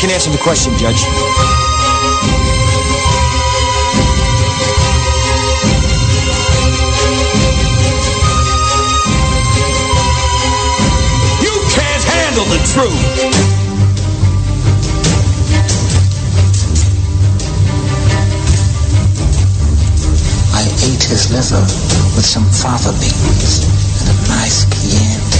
can answer the question, Judge. You can't handle the truth. I ate his liver with some fava beans and a nice Chianti.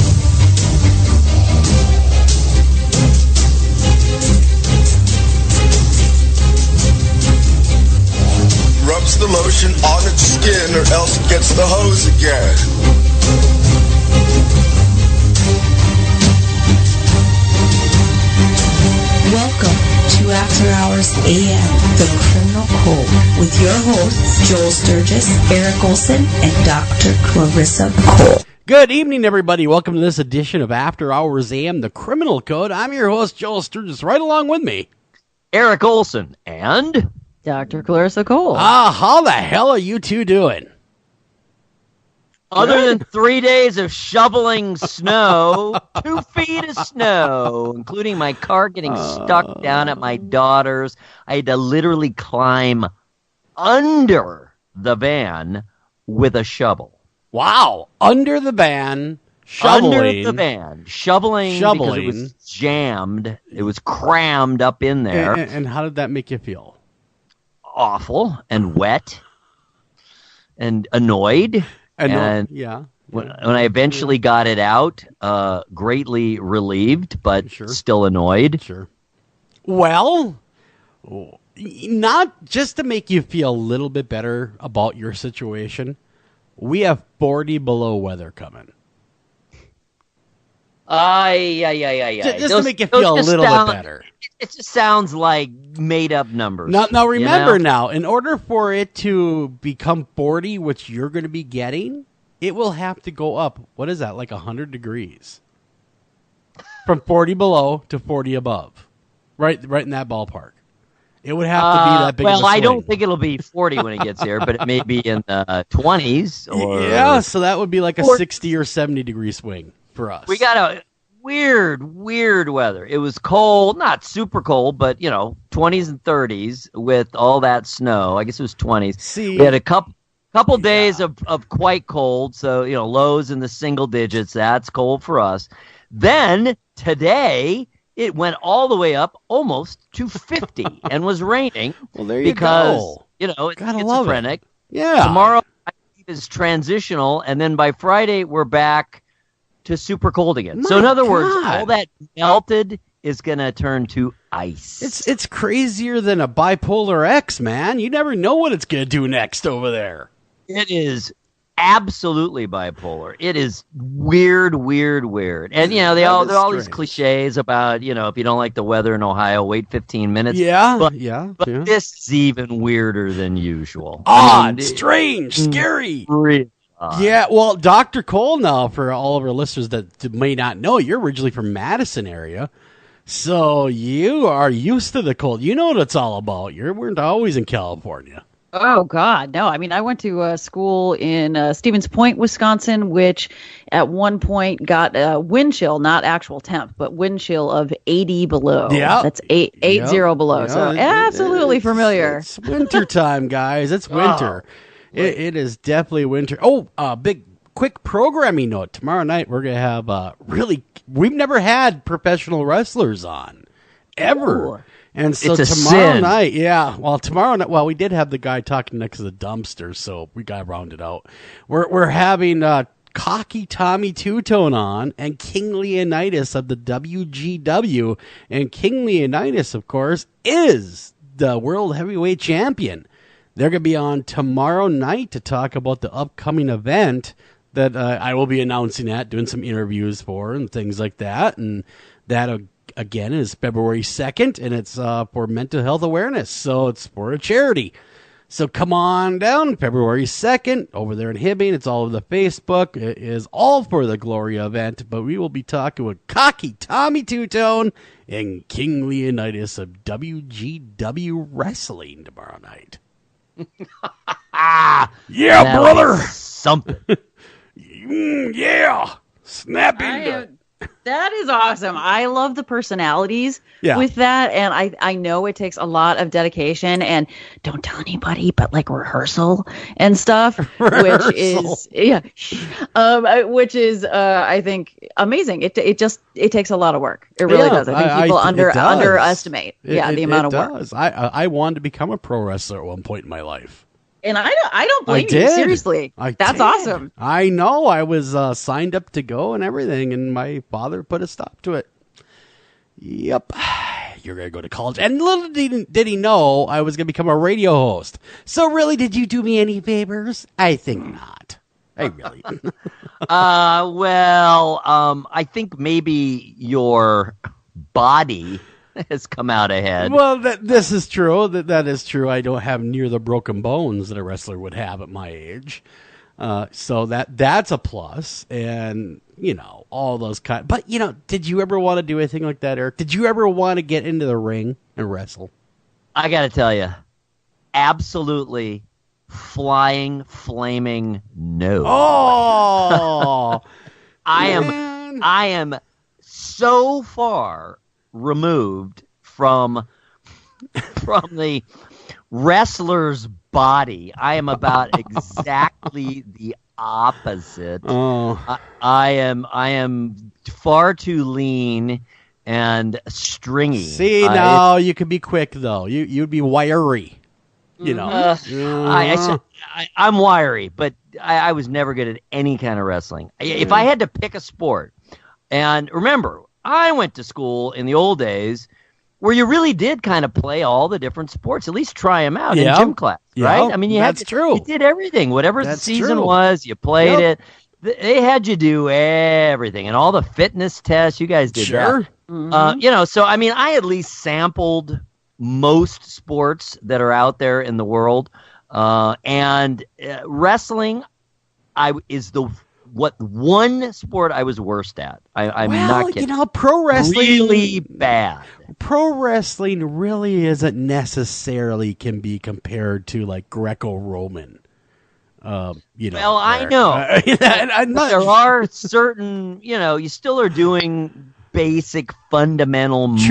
Rubs the lotion on its skin or else it gets the hose again. Welcome to After Hours AM, The Criminal Code, with your hosts, Joel Sturgis, Eric Olsen, and Dr. Clarissa Cole. Good evening, everybody. Welcome to this edition of After Hours AM, The Criminal Code. I'm your host, Joel Sturgis. Right along with me, Eric Olsen and Dr. Clarissa Cole. how the hell are you two doing? Other than 3 days of shoveling snow, 2 feet of snow, including my car getting stuck down at my daughter's, I had to literally climb under the van with a shovel. Wow, under the van, shoveling. Under the van, shoveling because it was jammed. It was crammed up in there. And how did that make you feel? Awful and wet and annoyed. And yeah. When I eventually got it out, greatly relieved, but still annoyed. Sure. Well, not just to make you feel a little bit better about your situation, we have 40 below weather coming. Yeah. Just to make you feel a little bit better. It just sounds like made-up numbers. Now remember, in order for it to become 40, which you're going to be getting, it will have to go up, what is that, like 100 degrees? From 40 below to 40 above. Right in that ballpark. It would have to be that big of a swing. Well, I don't think it'll be 40 when it gets here, but it may be in the 20s. Yeah, so that would be like a 60 or 70 degree swing for us. We got a weird weather. It was cold, not super cold, but 20s and 30s with all that snow. I guess it was 20s. See, we had a couple days of quite cold, so lows in the single digits. That's cold for us. Then today it went all the way up almost to 50 and was raining. Well, there you go. It's love schizophrenic. It. Yeah. Tomorrow is transitional, and then by Friday we're back to super cold again. So in other words, all that melted is going to turn to ice. It's crazier than a bipolar X, man. You never know what it's going to do next over there. It is absolutely bipolar. It is weird. And there are all these cliches about, if you don't like the weather in Ohio, wait 15 minutes. But this is even weirder than usual. Odd, strange, scary. Really. Yeah, well, Dr. Cole now, for all of our listeners that may not know, you're originally from Madison area, so you are used to the cold. You know what it's all about. You weren't always in California. Oh, God, no. I mean, I went to school in Stevens Point, Wisconsin, which at one point got a wind chill, not actual temp, but wind chill of 80 below. Yeah. That's 80 below, yeah, so absolutely familiar. It's winter time, guys. It's winter. It is definitely winter. Oh, big, quick programming note. Tomorrow night, we're going to have we've never had professional wrestlers on, ever. Ooh. And so it's tomorrow night, tomorrow night, we did have the guy talking next to the dumpster, so we got rounded out. We're having Cocky Tommy Two-Tone on and King Leonidas of the WGW. And King Leonidas, of course, is the World Heavyweight Champion. They're going to be on tomorrow night to talk about the upcoming event that I will be announcing doing some interviews for and things like that. And that, again, is February 2nd, and it's for mental health awareness. So it's for a charity. So come on down February 2nd over there in Hibbing. It's all over the Facebook. It is all for the Gloria event, but we will be talking with Cocky Tommy Two-Tone and King Leonidas of WGW Wrestling tomorrow night. Yeah, that brother. Something. Yeah. Snap into it. That is awesome. I love the personalities with that. And I know it takes a lot of dedication and don't tell anybody, but like rehearsal and stuff, which is, which is, I think amazing. It takes a lot of work. It really does. I think people underestimate the amount of work. I wanted to become a pro wrestler at one point in my life. And I don't blame you. Seriously, that's awesome. I know. I was signed up to go and everything, and my father put a stop to it. Yep, you're gonna go to college, and little did he know I was gonna become a radio host. So really, did you do me any favors? I think not. I really. I think maybe your body has come out ahead. Well, this is true. That is true. I don't have near the broken bones that a wrestler would have at my age. So that's a plus. And, all those kind. But, did you ever want to do anything like that, Eric? Did you ever want to get into the ring and wrestle? I got to tell you, absolutely flying, flaming no. Oh! I am so far removed from the wrestler's body. I am about exactly the opposite. I am far too lean and stringy. See, now you could be quick though. You'd be wiry. I'm wiry, but I was never good at any kind of wrestling. If I had to pick a sport, and remember, I went to school in the old days where you really did kind of play all the different sports, at least try them out in gym class, right? I mean, you did everything. Whatever the season was, you played it. They had you do everything and all the fitness tests. You guys did that. Mm-hmm. So, I mean, I at least sampled most sports that are out there in the world. And wrestling is one sport I was worst at. I'm not kidding. Pro wrestling really bad. Pro wrestling really isn't necessarily can be compared to like Greco-Roman. Well, I know. There are certain, you still are doing basic fundamental moves.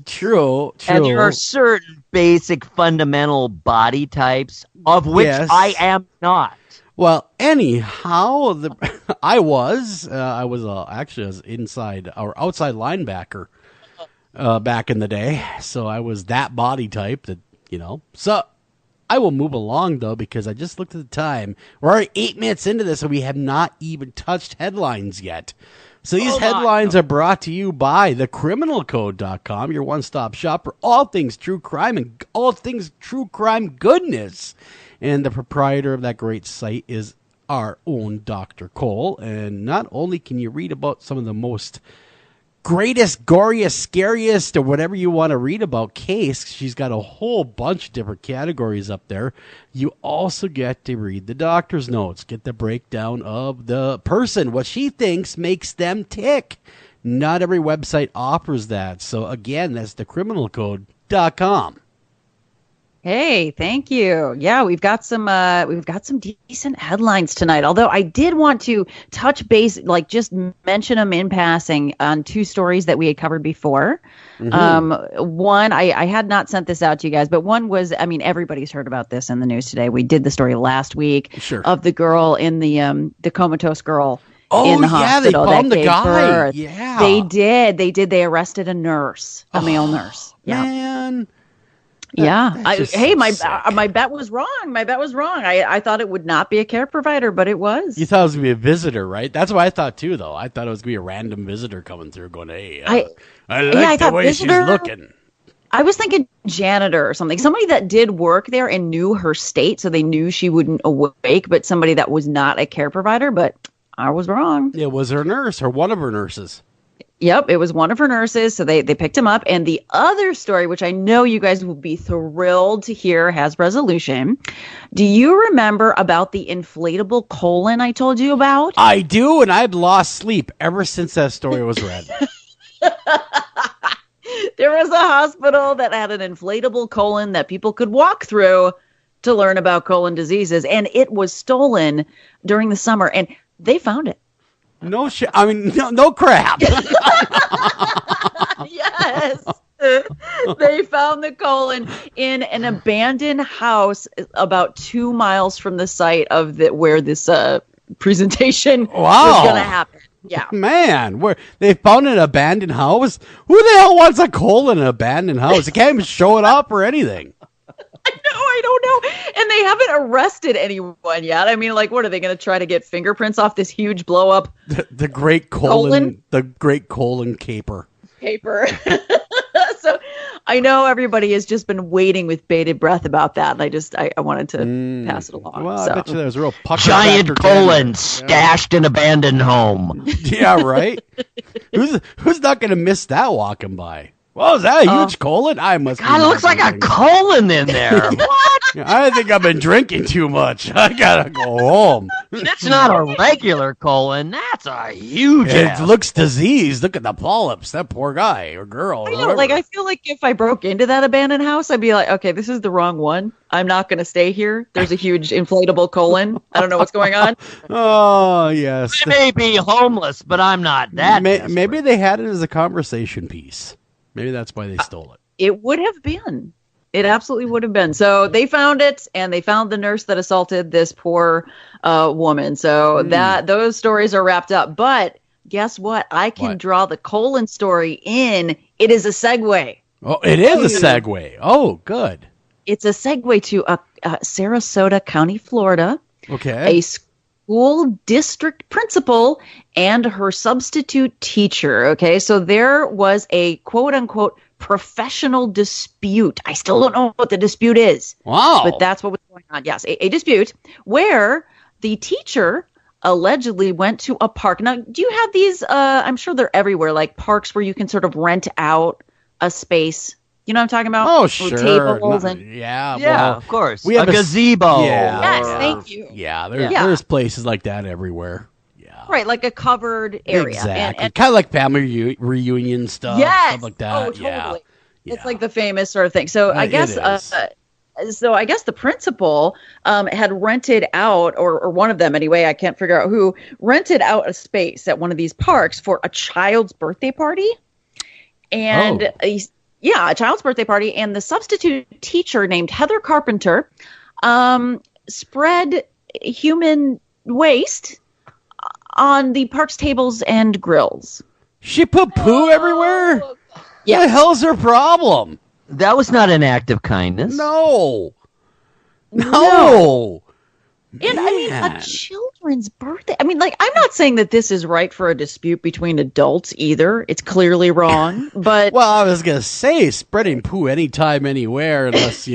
True. And there are certain basic fundamental body types of which I am not. Well, anyhow, I was inside or outside linebacker back in the day, so I was that body type that So I will move along though because I just looked at the time. We're already 8 minutes into this, and we have not even touched headlines yet. So these headlines are brought to you by thecriminalcode.com, your one-stop shop for all things true crime and all things true crime goodness. And the proprietor of that great site is our own Dr. Cole. And not only can you read about some of the most greatest, goriest, scariest, or whatever you want to read about case, she's got a whole bunch of different categories up there. You also get to read the doctor's notes, get the breakdown of the person, what she thinks makes them tick. Not every website offers that. So again, that's thecriminalcode.com. Hey, thank you. Yeah, we've got some decent headlines tonight. Although I did want to touch base, like just mention them in passing on two stories that we had covered before. Mm-hmm. One, I had not sent this out to you guys, but one was, I mean, everybody's heard about this in the news today. We did the story last week of the girl in the comatose girl. In the hospital they found that the gave guy. birth. Yeah, they did. They arrested a nurse, a male nurse. Yeah. Man. My bet was wrong. I thought it would not be a care provider, but it was. You thought it was going to be a visitor, right? That's what I thought too, though. I thought it was going to be a random visitor coming through going, hey, I like the way she's looking. I was thinking janitor or something. Somebody that did work there and knew her state, so they knew she wouldn't awake, but somebody that was not a care provider, but I was wrong. It was her nurse or one of her nurses. Yep, it was one of her nurses, so they picked him up. And the other story, which I know you guys will be thrilled to hear, has resolution. Do you remember about the inflatable colon I told you about? I do, and I've lost sleep ever since that story was read. There was a hospital that had an inflatable colon that people could walk through to learn about colon diseases, and it was stolen during the summer, and they found it. No shit. I mean, no crap. Yes. They found the colon in an abandoned house about 2 miles from the site of where this presentation was going to happen. Yeah. Man, they found an abandoned house? Who the hell wants a colon in an abandoned house? They can't even show it up or anything. I don't know. And they haven't arrested anyone yet. I mean, like, what are they going to try to get fingerprints off this huge blow up? The great colon? The great colon caper. So I know everybody has just been waiting with bated breath about that. And I wanted to pass it along. Well, I bet you there's a real pucker giant colon stashed in abandoned home. Yeah, right. Who's not going to miss that walking by? Well, is that a huge colon? I must. God, it looks like a colon in there. What? I think I've been drinking too much. I gotta go home. That's not a regular colon. That's a huge. It looks diseased. Look at the polyps. That poor guy or girl. I know. Like, I feel like if I broke into that abandoned house, I'd be like, okay, this is the wrong one. I'm not going to stay here. There's a huge inflatable colon. I don't know what's going on. Oh yes. I may be homeless, but I'm not that. Maybe they had it as a conversation piece. Maybe that's why they stole it. It would have been. It absolutely would have been. So they found it, and they found the nurse that assaulted this poor woman. So those stories are wrapped up. But guess what? I can draw the colon story in. It is a segue. Oh, it is a segue. Oh, good. It's a segue to Sarasota County, Florida. Okay. A school district principal and her substitute teacher. Okay, so there was a quote-unquote professional dispute. I still don't know what the dispute is. Wow. But that's what was going on. Yes, a dispute where the teacher allegedly went to a park. Now, do you have these, I'm sure they're everywhere, like parks where you can sort of rent out a space? You know what I'm talking about? Oh, sure. Tables yeah, well, of course. We have a gazebo. Yeah. Yes, thank you. Yeah, there's places like that everywhere. Yeah. Right, like a covered area. Exactly. And kind of like family reunion stuff, stuff like that. Oh, totally. Yeah. It's like the famous sort of thing. So I guess the principal had rented out, or one of them anyway, I can't figure out who, rented out a space at one of these parks for a child's birthday party. And a child's birthday party. And the substitute teacher named Heather Carpenter spread human waste on the park's tables and grills. She put poo everywhere? Yeah. What the hell's her problem? That was not an act of kindness. No. And I mean, a children's birthday. I mean, like, I'm not saying that this is right for a dispute between adults either. It's clearly wrong. But well, I was gonna say spreading poo anytime, anywhere, unless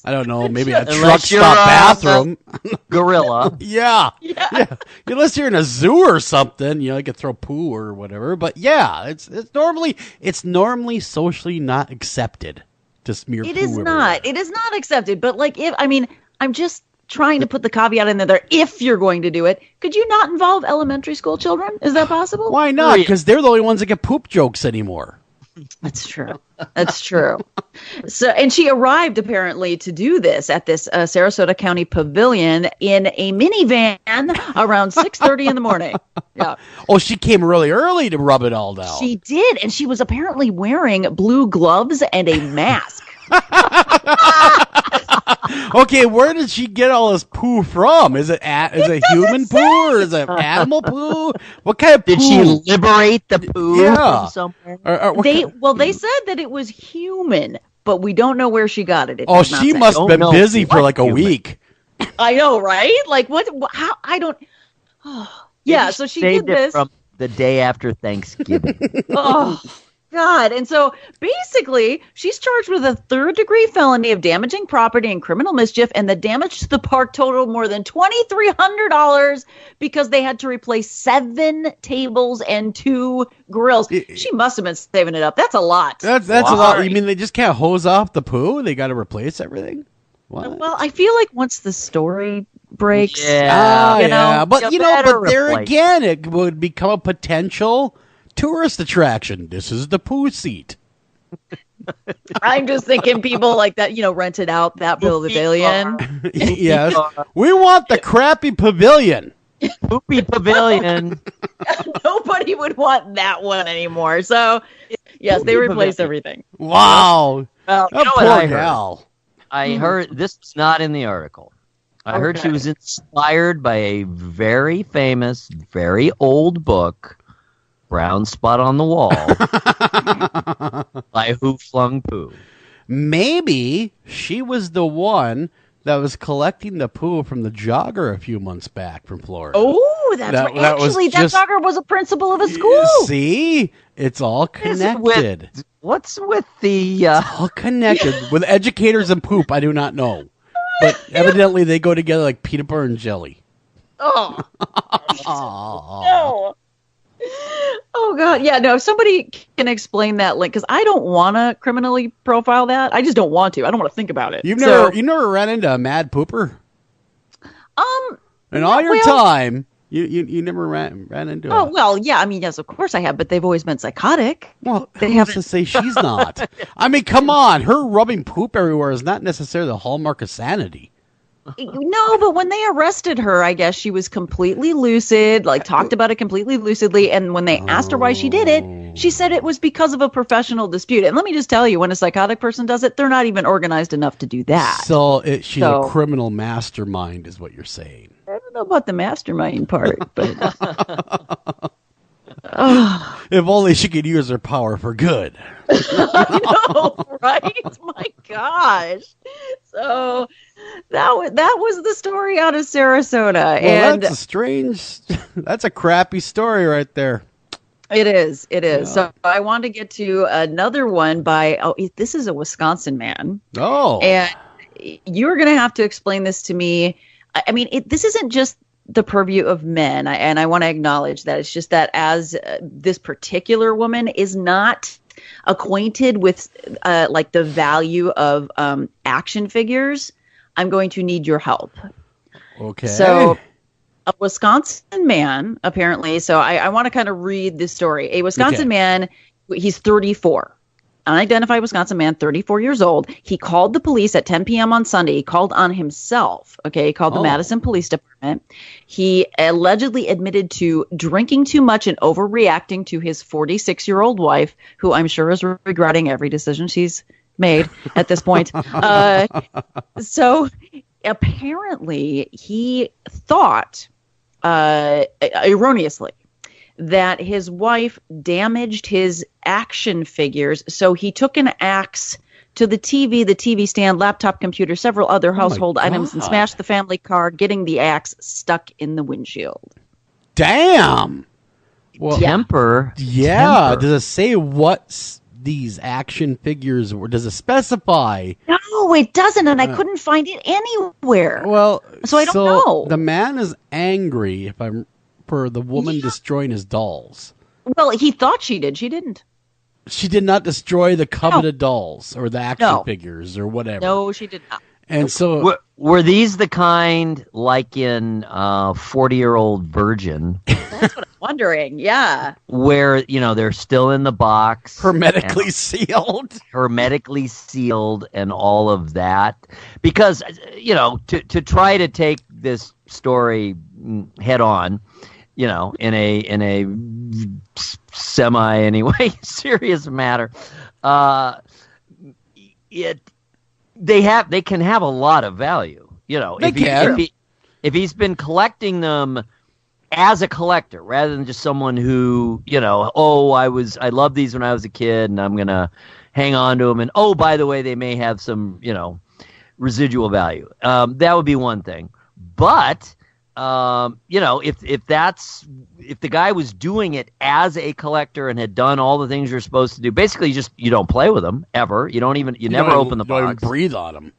I don't know, maybe a truck stop bathroom. Gorilla. Yeah. Unless you're in a zoo or something, you could throw poo or whatever. But yeah, it's normally socially not accepted to smear poo. It is not. It is not accepted. But I'm just trying to put the caveat in there. If you're going to do it, could you not involve elementary school children? Is that possible? Why not? Because they're the only ones that get poop jokes anymore. That's true. So, and she arrived apparently to do this at this Sarasota County Pavilion in a minivan around 6:30 in the morning. Yeah. Oh, she came really early to rub it all down. She did, and she was apparently wearing blue gloves and a mask. Okay, where did she get all this poo from? Is it human poo or is it animal poo? What kind of poo? Did she liberate the poo from somewhere? They said that it was human, but we don't know where she got it. She must have been busy for like a week. I know, right? Like what? How? I don't. Yeah, so she did this from the day after Thanksgiving. Oh. God. And so basically, she's charged with a third-degree felony of damaging property and criminal mischief, and the damage to the park totaled more than $2,300 because they had to replace 7 tables and 2 grills. She must have been saving it up. That's a lot. That's a lot. You mean they just can't hose off the poo? They got to replace everything? What? Well, I feel like once the story breaks, but there again, it would become a potential tourist attraction. This is the poo seat. I'm just thinking people like that, rented out that pavilion. Yes. We want the crappy pavilion. Poopy Pavilion. Nobody would want that one anymore. So, yes, they replaced everything. Wow. Well, you know poor what I heard? gal. I heard this was not in the article. I heard she was inspired by a very famous, very old book, Brown Spot on the Wall, by Who Flung Poo. Maybe she was the one that was collecting the poo from the jogger a few months back from Florida. Oh, that's right. Actually, that jogger was a principal of a school. See? It's all connected. What's with the... It's all connected. With educators and poop, I do not know. But evidently they go together like peanut butter and jelly. Oh. No. Oh, God. Yeah, no, if somebody can explain that link, because I don't want to criminally profile that. I just don't want to. I don't want to think about it. You never ran into a mad pooper? In all your time, you never ran into Oh, well, yeah. I mean, yes, of course I have, but they've always been psychotic. Well, who has to say she's not? I mean, come on. Her rubbing poop everywhere is not necessarily the hallmark of sanity. No, but when they arrested her, I guess she was completely lucid, like talked about it completely lucidly. And when they asked her why she did it, she said it was because of a professional dispute. And let me just tell you, when a psychotic person does it, they're not even organized enough to do that. So she's a criminal mastermind is what you're saying. I don't know about the mastermind part, but... If only she could use her power for good. I know, right? My gosh. So that was the story out of Sarasota. Well, and that's a crappy story right there. It is. Yeah. So I want to get to another one this is a Wisconsin man. Oh. And you're going to have to explain this to me. I mean, this isn't just the purview of men, and I want to acknowledge that. It's just that as this particular woman is not acquainted with like the value of action figures, I'm going to need your help. Okay. So a Wisconsin man, apparently, so I want to kind of read this story. A Wisconsin man, he's 34. Unidentified Wisconsin man, 34 years old. He called the police at 10 p.m. on Sunday. He called on himself. Okay, he called the Madison Police Department. He allegedly admitted to drinking too much and overreacting to his 46-year-old wife, who I'm sure is regretting every decision she's made at this point. So apparently he thought, erroneously, that his wife damaged his action figures. So he took an axe to the TV stand, laptop, computer, several other household items, and smashed the family car, getting the axe stuck in the windshield. Damn. Well, Temper. Yeah. Temper. Does it say what these action figures were? Does it specify? No, it doesn't, and I couldn't find it anywhere. Well, so I don't know. The man is angry for the woman destroying his dolls. Well, he thought she did. She didn't. She did not destroy the coveted dolls or the action figures or whatever. No, she did not. And so... Were these the kind like in 40-Year-Old Virgin? That's what I'm wondering, yeah. Where, they're still in the box. Hermetically sealed. Hermetically sealed and all of that. Because, to try to take this story head on, in a semi anyway serious matter, they can have a lot of value. If he's been collecting them as a collector rather than just someone who, I loved these when I was a kid and I'm gonna hang on to them, and by the way, they may have some residual value. That would be one thing, but if the guy was doing it as a collector and had done all the things you're supposed to do, basically you don't play with them ever. You never open the box. You don't even breathe on them.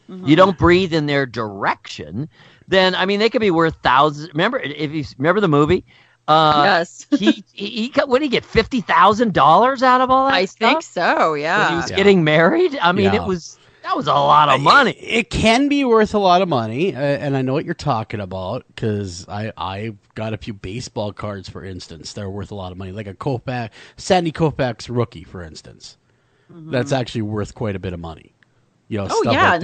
Mm-hmm. You don't breathe in their direction. Then they could be worth thousands. Remember the movie? Yes. he got, what did he get, $50,000 out of all that? I think so. Yeah. When he was getting married. That was a lot of money. It can be worth a lot of money, and I know what you're talking about because I got a few baseball cards, for instance, that are worth a lot of money, like a Sandy Koufax rookie, for instance. Mm-hmm. That's actually worth quite a bit of money. I've got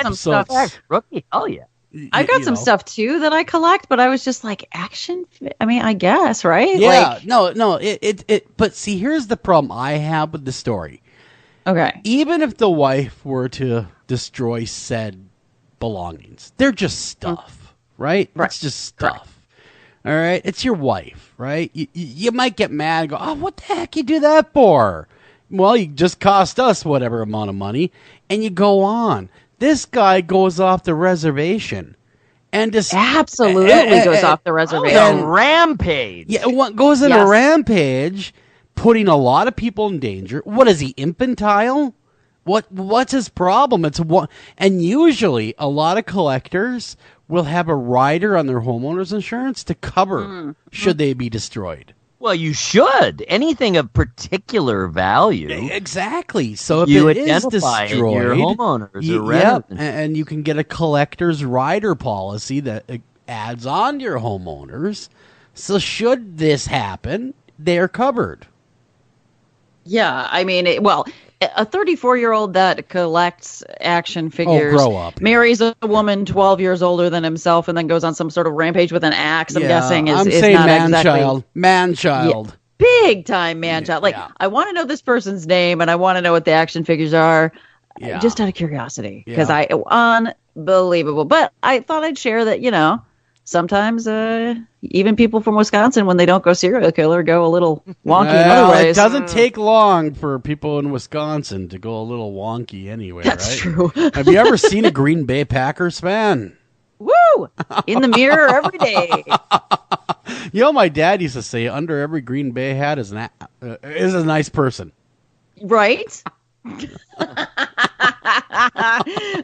some stuff. Rookie, hell yeah. I've got some stuff too that I collect, but I was just like, action. I mean, I guess, right? Yeah. No. But see, here's the problem I have with the story. Okay. Even if the wife were to destroy said belongings, they're just stuff, right? It's just stuff. All right. It's your wife, right? You might get mad and go, oh, what the heck you do that for? Well, you just cost us whatever amount of money, and you go on. This guy goes off the reservation and just absolutely goes off the reservation. A rampage. Yeah, goes in a rampage, putting a lot of people in danger. What is he, infantile? What's his problem? And usually a lot of collectors will have a rider on their homeowner's insurance to cover should they be destroyed. Well, you should. Anything of particular value. Exactly. So if you it is destroyed, your homeowners and you can get a collector's rider policy that adds on to your homeowners. So should this happen, they're covered. Yeah, I mean, a 34-year-old that collects action figures, grow up. Marries a woman 12 years older than himself, and then goes on some sort of rampage with an axe. I'm guessing I'm is saying not man-child. exactly Man-child. big time man-child. Like I want to know this person's name, and I want to know what the action figures are, just out of curiosity, because unbelievable. But I thought I'd share that sometimes even people from Wisconsin, when they don't go serial killer, go a little wonky in other ways. It doesn't take long for people in Wisconsin to go a little wonky anyway, That's true. Have you ever seen a Green Bay Packers fan? Woo! In the mirror every day. My dad used to say, under every Green Bay hat is a nice person. Right?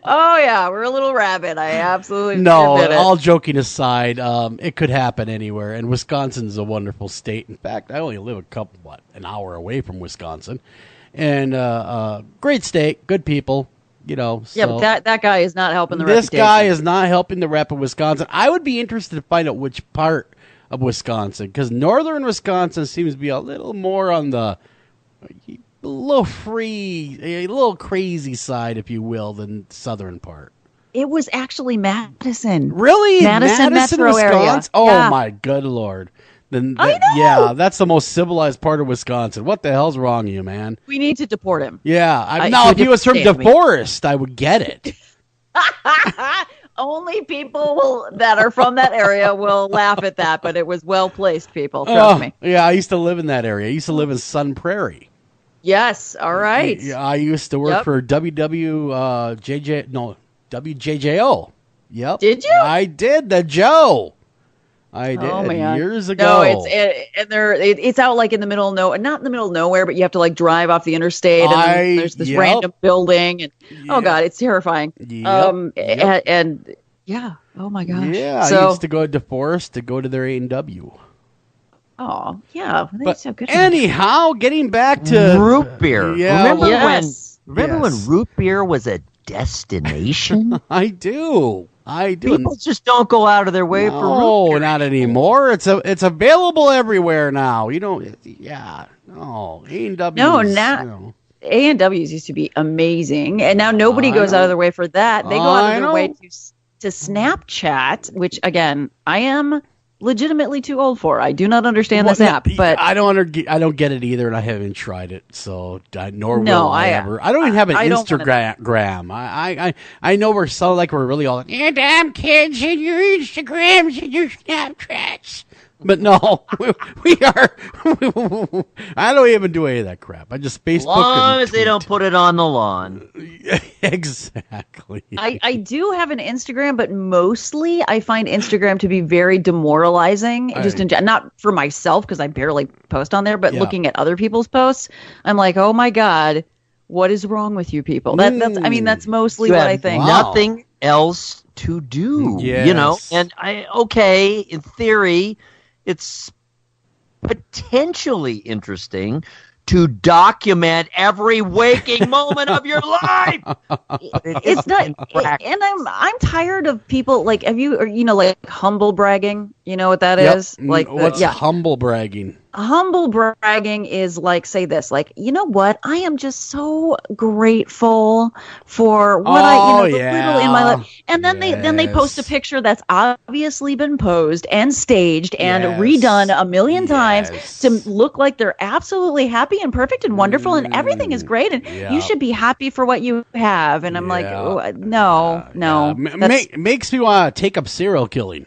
Oh yeah, we're a little rabid. I absolutely no. admit it. All joking aside, it could happen anywhere, and Wisconsin's a wonderful state. In fact, I only live an hour away from Wisconsin, and great state, good people. But that guy is not helping the This reputation. guy is not helping the rep of Wisconsin. I would be interested to find out which part of Wisconsin, because northern Wisconsin seems to be a little more on the a little crazy side, if you will, than southern part. It was actually Madison. Really? Madison metro Wisconsin? area. Oh my good Lord. Then I know. Yeah, that's the most civilized part of Wisconsin. What the hell's wrong with you, man? We need to deport him. Yeah. Now, if he was from DeForest, I would get it. Only people that are from that area will laugh at that, but it was well-placed people. Trust me. Yeah, I used to live in that area. I used to live in Sun Prairie. Yes, all right. Yeah, I used to work for WJJO. Yep. Did you? I did. The Joe. I did. Oh, man. Years ago. No, it's out like in the middle of nowhere, not in the middle of nowhere, but you have to like drive off the interstate, and there's this random building, and oh god, it's terrifying. And yeah, oh my gosh. Yeah, I used to go to DeForest to go to their A&W. Oh, yeah. But so good. Anyhow, getting back to root beer. Yeah, remember when root beer was a destination? I do. People just don't go out of their way for root beer. No, not anymore. It's available everywhere now. A&W. No, now A&W's used to be amazing, and now nobody goes out of their way for that. They go out of their way to Snapchat, which again, I am legitimately too old for. I do not understand this app, but I don't get it either, and I haven't tried it. So will I ever. I don't even have an Instagram. I know we're really all you damn kids and your Instagrams and your Snapchats. But no, we are. I don't even do any of that crap. I just Facebook. As long as they don't put it on the lawn. Exactly. I do have an Instagram, but mostly I find Instagram to be very demoralizing. Not for myself, because I barely post on there, but looking at other people's posts, I'm like, oh my god, what is wrong with you people? That's mostly what I think. Nothing else to do. Yes. And in theory, it's potentially interesting to document every waking moment of your life. It's not, and I'm tired of people like, have you, like humble bragging? You know what that is? Like, what's humble bragging? Humble bragging is like, say this, like, you know what? I am just so grateful for what the little in my life. And then they post a picture that's obviously been posed and staged and redone a million times to look like they're absolutely happy and perfect and wonderful and everything is great and you should be happy for what you have. And I'm like, no. Makes me want to take up serial killing.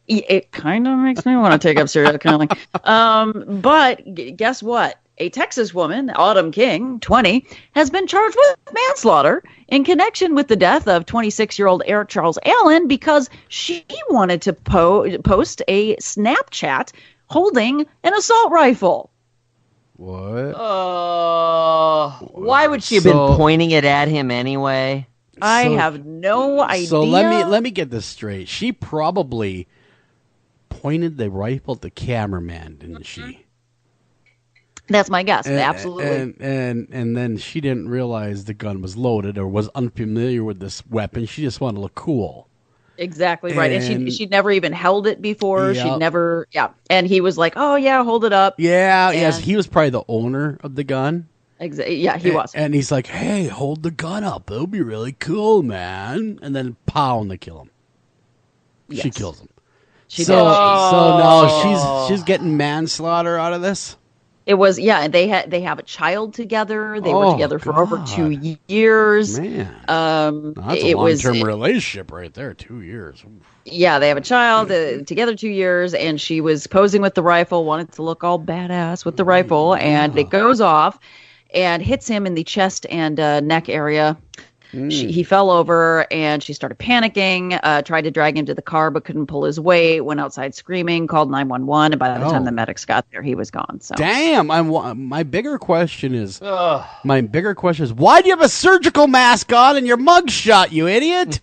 It kind of makes me want to take up serial killing. But guess what? A Texas woman, Autumn King, 20, has been charged with manslaughter in connection with the death of 26-year-old Eric Charles Allen because she wanted to post a Snapchat holding an assault rifle. What? Why would she have been pointing it at him anyway? I have no idea. So let me get this straight. She probably pointed the rifle at the cameraman, didn't she? That's my guess. Absolutely. And then she didn't realize the gun was loaded or was unfamiliar with this weapon. She just wanted to look cool. Exactly right. And she'd never even held it before. Yep. She'd never. Yeah. And he was like, "Oh yeah, hold it up." Yeah. Yes. He was probably the owner of the gun. Exactly. Yeah, he was. And he's like, "Hey, hold the gun up. It'll be really cool, man." And then pow, and they kill him. Yes. She kills him. So no, she's getting manslaughter out of this. It was they have a child together. They were together for over 2 years. Man, that's a long-term relationship right there. 2 years. Oof. Yeah, they have a child together 2 years, and she was posing with the rifle, wanted to look all badass with the rifle, and it goes off and hits him in the chest and neck area. He fell over and she started panicking, tried to drag him to the car but couldn't pull his weight, went outside screaming, called 911, and by the time the medics got there, he was gone. So damn, my bigger question is why do you have a surgical mask on and your mug shot, you idiot?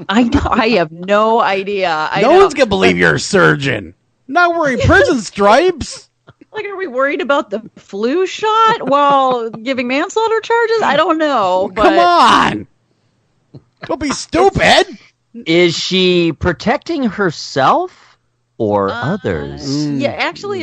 I know, I have no idea. No one's gonna believe you're a surgeon. Not wearing prison stripes. Like, are we worried about the flu shot while giving manslaughter charges? I don't know. But come on. Don't be stupid. Is she protecting herself or others? Yeah, actually,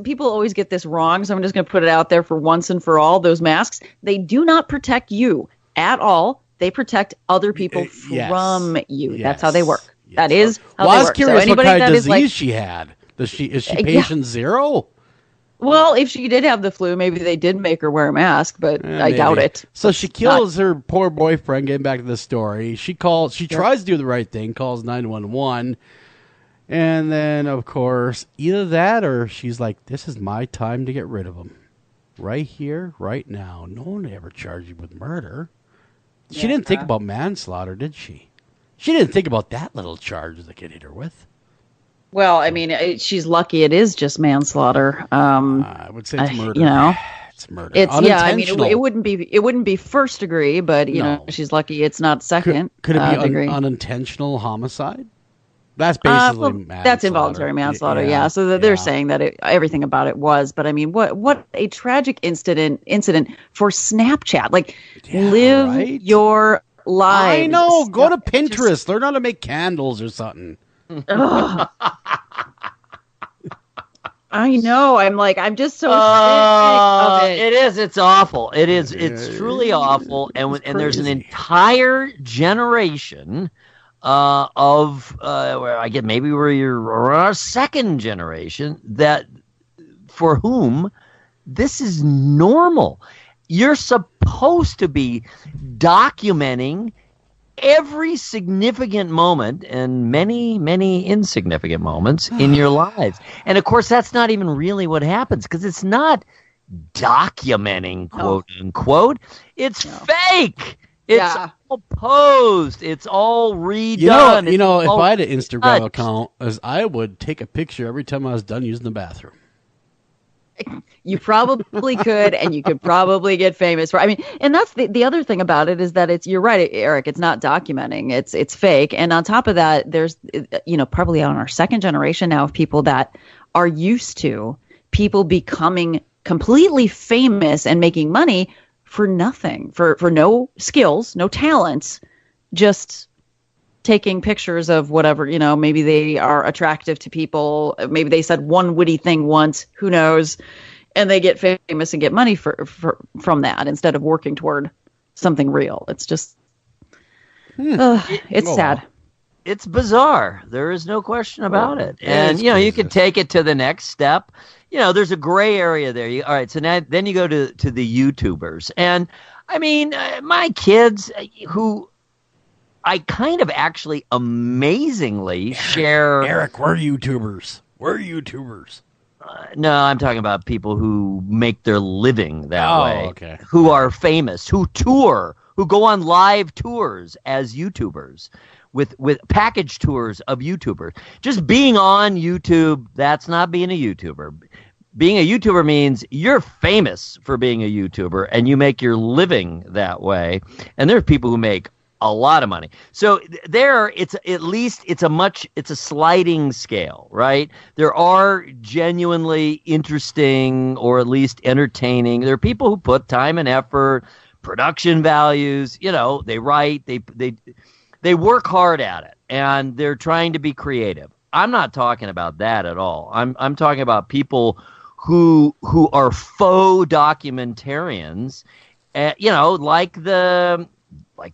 people always get this wrong, so I'm just going to put it out there for once and for all. Those masks, they do not protect you at all. They protect other people from you. Yes. That's how they work. Yes. That is how they work. I was curious what kind of disease she had. Is she patient zero? Well, if she did have the flu, maybe they did make her wear a mask, but I doubt it. So she kills her poor boyfriend, getting back to the story. She tries to do the right thing, calls 911, and then, of course, either that or she's like, this is my time to get rid of him. Right here, right now. No one ever charged you with murder. She didn't think about manslaughter, did she? She didn't think about that little charge they could hit her with. Well, I mean, she's lucky it is just manslaughter. I would say it's murder. It's murder. It's I mean, it wouldn't be first degree, but you know, she's lucky it's not second. Could it be degree. Unintentional homicide? That's basically manslaughter. That's involuntary manslaughter. Yeah. So they're saying that everything about it was, but I mean, what a tragic incident for Snapchat. Like, live your lives. I know. Go to Pinterest. Learn how to make candles or something. I know. I'm just so sick of it. It is. It's awful. It is. It's truly awful. And there's an entire generation of where I get maybe we're our second generation that for whom this is normal. You're supposed to be documenting every significant moment and many, many insignificant moments in your lives. And of course, that's not even really what happens because it's documenting, quote unquote. It's fake. It's all posed. It's all redone. You know, if I had an Instagram account, I would take a picture every time I was done using the bathroom. You probably could, and you could probably get famous for. I mean, and that's the other thing about it is that you're right, Eric. It's not documenting. It's fake. And on top of that, there's probably on our second generation now of people that are used to people becoming completely famous and making money for nothing, for no skills, no talents, just taking pictures of whatever, maybe they are attractive to people. Maybe they said one witty thing once, who knows? And they get famous and get money from that instead of working toward something real. It's just, it's sad. It's bizarre. There is no question about it. And, you can take it to the next step. There's a gray area there. All right, so then you go to the YouTubers. And, I mean, my kids who I kind of actually amazingly share... Eric, we're YouTubers. No, I'm talking about people who make their living that way. Okay. Who are famous, who tour, who go on live tours as YouTubers. With package tours of YouTubers. Just being on YouTube, that's not being a YouTuber. Being a YouTuber means you're famous for being a YouTuber and you make your living that way. And there are people who make a lot of money. So it's a sliding scale, right? There are genuinely interesting or at least entertaining. There are people who put time and effort, production values, they write, they work hard at it, and they're trying to be creative. I'm not talking about that at all. I'm talking about people who are faux documentarians, like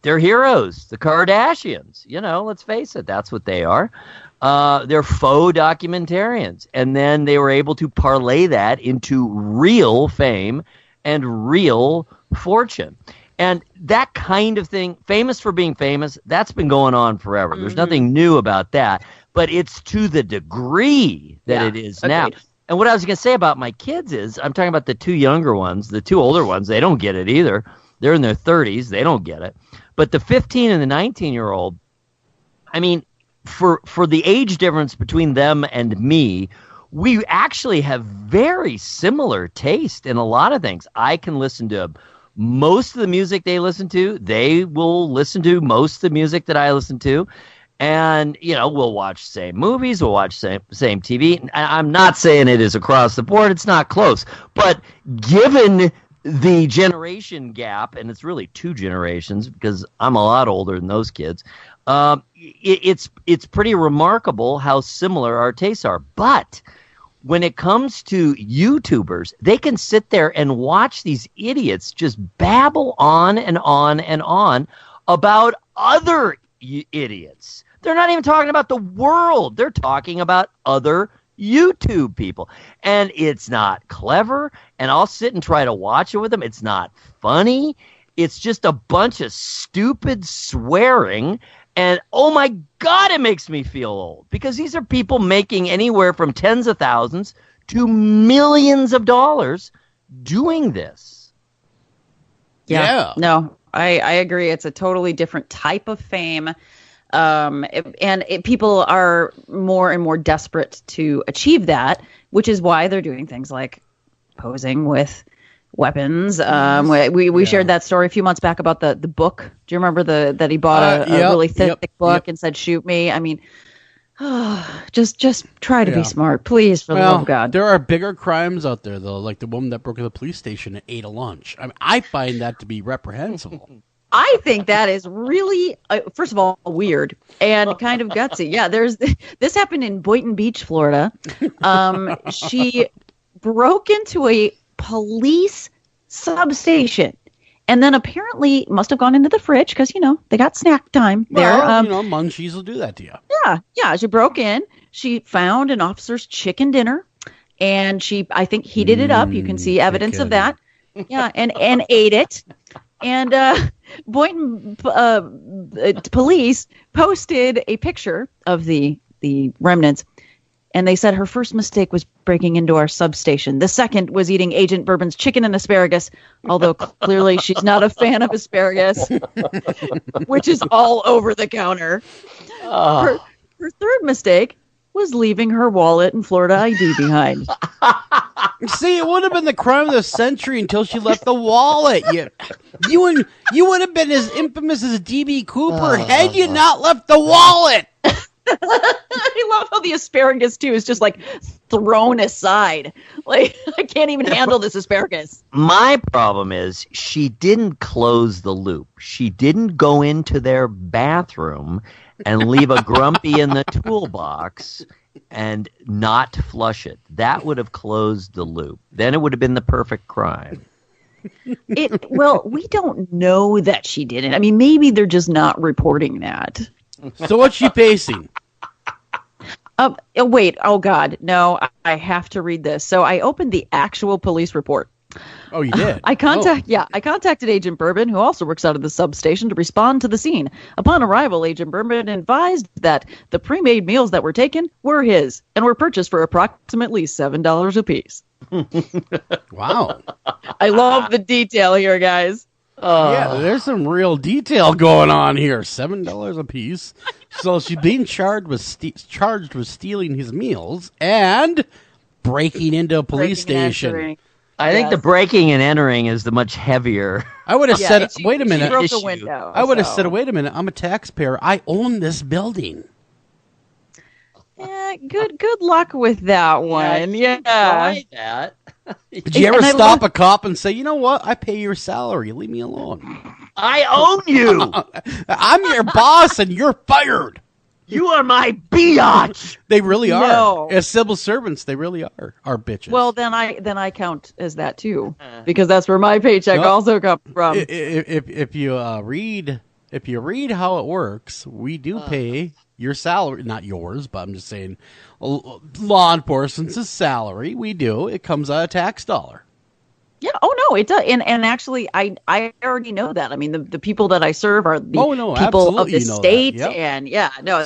their heroes, the Kardashians. Let's face it, that's what they are. They're faux documentarians, and then they were able to parlay that into real fame and real fortune. And that kind of thing, famous for being famous, that's been going on forever. There's nothing new about that. But it's to the degree that it is now. And what I was going to say about my kids is, I'm talking about the two younger ones. The two older ones, they don't get it either. They're in their 30s. They don't get it. But the 15 and the 19-year-old, I mean, for the age difference between them and me, we actually have very similar taste in a lot of things. I can listen to most of the music they listen to. They will listen to most of the music that I listen to. And, we'll watch the same movies. We'll watch same TV. I'm not saying it is across the board. It's not close. But given the generation gap, and it's really two generations because I'm a lot older than those kids, it's pretty remarkable how similar our tastes are. But when it comes to YouTubers, they can sit there and watch these idiots just babble on and on and on about other idiots. They're not even talking about the world. They're talking about other YouTube people. And it's not clever. And I'll sit and try to watch it with them. It's not funny. It's just a bunch of stupid swearing. And, oh, my God, it makes me feel old. Because these are people making anywhere from tens of thousands to millions of dollars doing this. Yeah. No, I agree. It's a totally different type of fame. People are more and more desperate to achieve that, which is why they're doing things like posing with weapons. We shared that story a few months back about the book. Do you remember that he bought a really thick book and said, "Shoot me"? I mean, just try to be smart, please, for the love of God. There are bigger crimes out there, though, like the woman that broke into the police station and ate a lunch. I mean, I find that to be reprehensible. I think that is really, first of all, weird and kind of gutsy. Yeah, this happened in Boynton Beach, Florida. She broke into a police substation and then apparently must have gone into the fridge because, they got snack time there. Munchies will do that to you. Yeah. She broke in. She found an officer's chicken dinner and I think, heated it up. You can see evidence of that. Yeah, and ate it. And Boynton police posted a picture of the remnants, and they said her first mistake was breaking into our substation. The second was eating Agent Bourbon's chicken and asparagus, although clearly she's not a fan of asparagus, which is all over the counter. Her third mistake was leaving her wallet and Florida ID behind. See, it would have been the crime of the century until she left the wallet. You would have been as infamous as D.B. Cooper had you not left the wallet. I love how the asparagus, too, is just like thrown aside. Like, I can't even handle this asparagus. My problem is she didn't close the loop. She didn't go into their bathroom and leave a grumpy in the toolbox and not flush it. That would have closed the loop. Then it would have been the perfect crime. Well, we don't know that she didn't. I mean, maybe they're just not reporting that. So what's she facing? Wait. Oh, God. No, I have to read this. So I opened the actual police report. Oh, you did? I contacted Agent Bourbon, who also works out of the substation, to respond to the scene. Upon arrival, Agent Bourbon advised that the pre-made meals that were taken were his and were purchased for approximately $7 apiece. Wow. I love the detail here, guys. Yeah, there's some real detail going on here. $7 a piece. So she's being charged with stealing his meals and breaking into a police station. I think the breaking and entering is the much heavier. I would have said, wait a minute. She broke the window. I would have said, wait a minute. I'm a taxpayer. I own this building. Yeah, good luck with that one. Yeah. Try that. Did you ever stop a cop and say, you know what? I pay your salary. Leave me alone. I own you. I'm your boss and you're fired. You are my biatch. They really are. No. As civil servants, they really are bitches. Well, then I count as that too, because that's where my paycheck also comes from. If you read how it works, we do pay your salary, not yours, but I'm just saying, law enforcement's salary. We do. It comes out of tax dollar. Yeah. Oh no, it does. And actually, I already know that. I mean, the people that I serve are the people of the state, and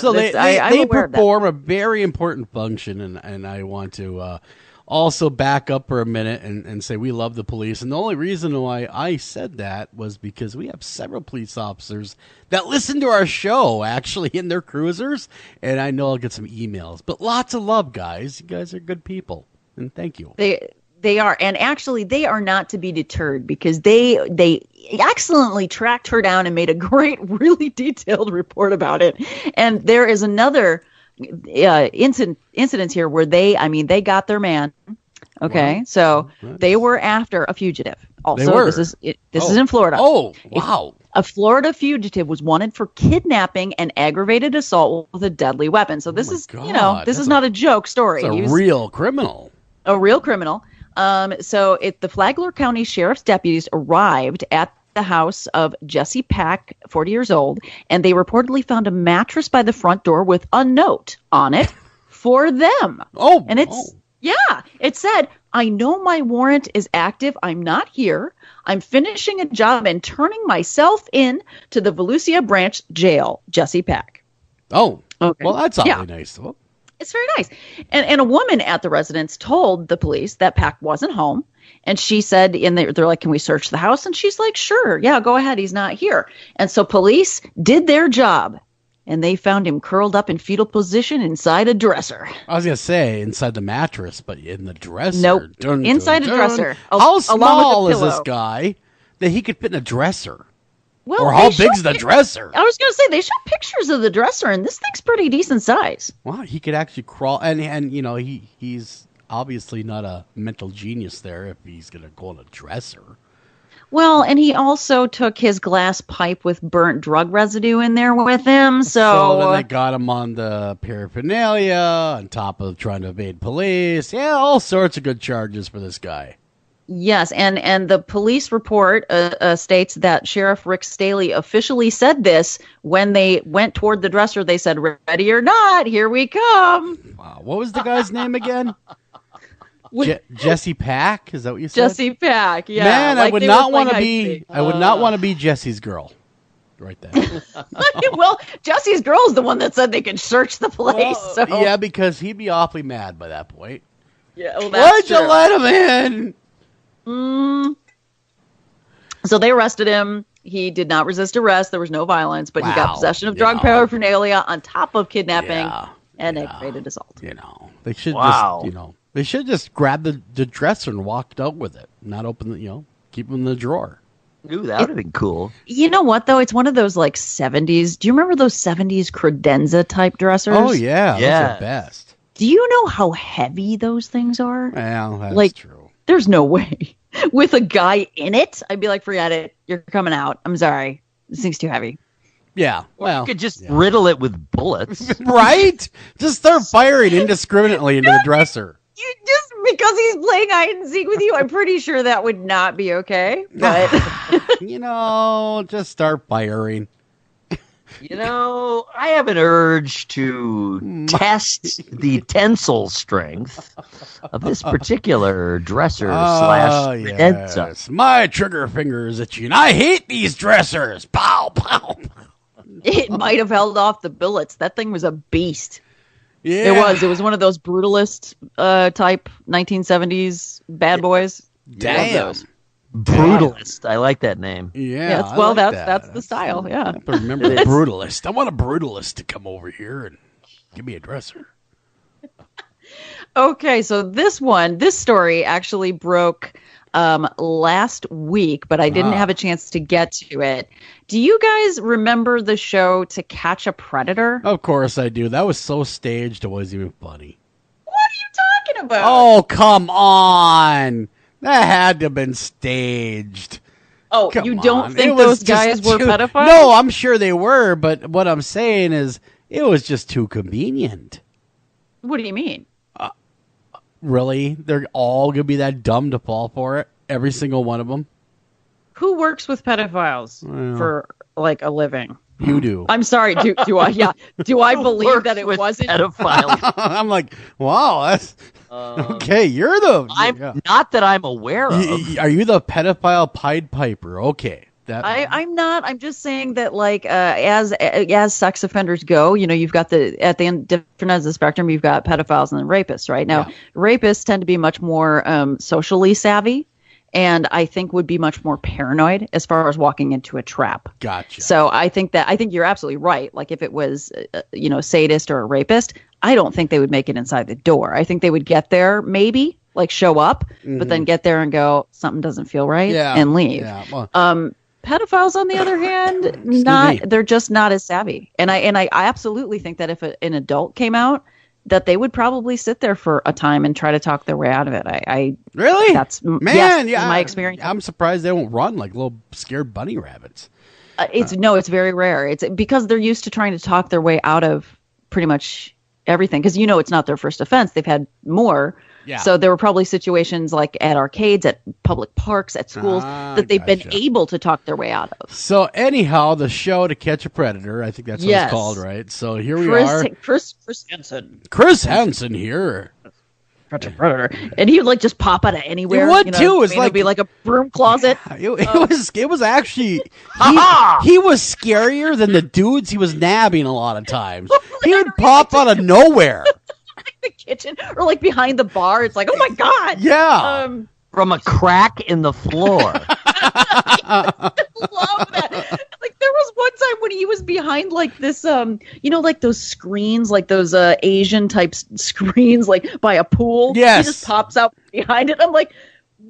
So they perform a very important function, and I want to also back up for a minute and say we love the police. And the only reason why I said that was because we have several police officers that listen to our show actually in their cruisers, and I know I'll get some emails. But lots of love, guys. You guys are good people, and thank you. They are, and actually, they are not to be deterred because they excellently tracked her down and made a great, really detailed report about it. And there is another incident here where they got their man. Okay, wow. So they were after a fugitive. Also, this is in Florida. Oh, wow. A Florida fugitive was wanted for kidnapping and aggravated assault with a deadly weapon. So this is not a joke story. It's a real criminal. A real criminal. The Flagler County Sheriff's deputies arrived at the house of Jesse Pack, 40 years old, and they reportedly found a mattress by the front door with a note on it for them. Oh, and it said, "I know my warrant is active. I'm not here. I'm finishing a job and turning myself in to the Volusia Branch Jail, Jesse Pack." Oh, okay. Well, that's awfully nice. Well, it's very nice. And a woman at the residence told the police that Pack wasn't home. And she said, they're like, "Can we search the house?" And she's like, "Sure. Yeah, go ahead. He's not here." And so police did their job. And they found him curled up in fetal position inside a dresser. I was going to say inside the mattress, but in the dresser. Nope. Inside a dresser. How small is this guy that he could fit in a dresser? Well, or how big's the dresser? I was going to say, they showed pictures of the dresser, and this thing's pretty decent size. Wow, he could actually crawl. And he's obviously not a mental genius there if he's going to go in a dresser. Well, and he also took his glass pipe with burnt drug residue in there with him. So then they got him on the paraphernalia on top of trying to evade police. Yeah, all sorts of good charges for this guy. Yes, and the police report states that Sheriff Rick Staley officially said this when they went toward the dresser. They said, "Ready or not, here we come." Wow, what was the guy's name again? Jesse Pack? Is that what you said? Jesse Pack, yeah. Man, I would not want to be. I would not want to be Jesse's girl. Right there. Well, Jesse's girl is the one that said they could search the place. So. Yeah, because he'd be awfully mad by that point. Yeah, well, why'd you let him in? So they arrested him. He did not resist arrest. There was no violence, but he got possession of drug paraphernalia on top of kidnapping and aggravated assault. They should just, they should just grab the dresser and walked out with it, not open the, keep them in the drawer. Ooh, that would have been cool. You know what, though? It's one of those, 70s. Do you remember those 70s credenza type dressers? Oh, yeah. Those are the best. Do you know how heavy those things are? Well, that's true. There's no way. With a guy in it, I'd be like, forget it. You're coming out. I'm sorry. This thing's too heavy. Yeah, well, you could just riddle it with bullets. Right? Just start firing indiscriminately into the dresser. You just because he's playing hide and seek with you, I'm pretty sure that would not be okay. But just start firing. I have an urge to test the tensile strength of this particular dresser slash credenza. Yes. My trigger finger is itchy, and I hate these dressers. Pow, pow. it might have held off the bullets. That thing was a beast. Yeah. It was one of those brutalist type 1970s bad boys. Damn. Brutalist. I like that name. Yeah. That's the style. Yeah. I have to remember the brutalist. I want a brutalist to come over here and give me a dresser. Okay, so this story actually broke last week, but I didn't have a chance to get to it. Do you guys remember the show To Catch a Predator? Of course I do. That was so staged, it wasn't even funny. What are you talking about? Oh, come on. That had to have been staged. Oh, Come you don't on. think those guys were pedophiles? No, I'm sure they were, but what I'm saying is it was just too convenient. What do you mean? Really? They're all going to be that dumb to fall for it? Every single one of them? Who works with pedophiles for like a living? You do. I'm sorry. Do I? Yeah. Do I believe that it wasn't pedophiles? I'm like, wow, that's okay. You're the. Not that I'm aware of. Are you the pedophile Pied Piper? Okay. I'm not. I'm just saying that, like, as sex offenders go, you've got at the end, different ends of the spectrum, you've got pedophiles and then rapists, right? Now, rapists tend to be much more socially savvy, and I think would be much more paranoid as far as walking into a trap. Gotcha. So I think you're absolutely right. Like, if it was, sadist or a rapist, I don't think they would make it inside the door. I think they would get there, maybe, like, show up, but then get there and go, something doesn't feel right, and leave. Yeah. Well, pedophiles, on the other hand, they're just not as savvy. And I absolutely think that if an adult came out, that they would probably sit there for a time and try to talk their way out of it. Really? That's my experience. I'm surprised they don't run like little scared bunny rabbits. It's very rare. It's because they're used to trying to talk their way out of pretty much everything. Because it's not their first offense. They've had more. Yeah. So there were probably situations like at arcades, at public parks, at schools that they've been able to talk their way out of. So anyhow, the show To Catch a Predator, I think that's what it's called, right? So here we are. Chris Hansen. Chris Hansen here. Catch a Predator. And he would like just pop out of anywhere. It would too. It's like, be like a broom closet. It was actually, he was scarier than the dudes he was nabbing a lot of times. He would pop out of nowhere. The kitchen or like behind the bar. It's like, oh my God. Yeah. From a crack in the floor. I love that. Like there was one time when he was behind like this, like those screens, like those Asian type screens, like by a pool. Yes. He just pops out behind it. I'm like,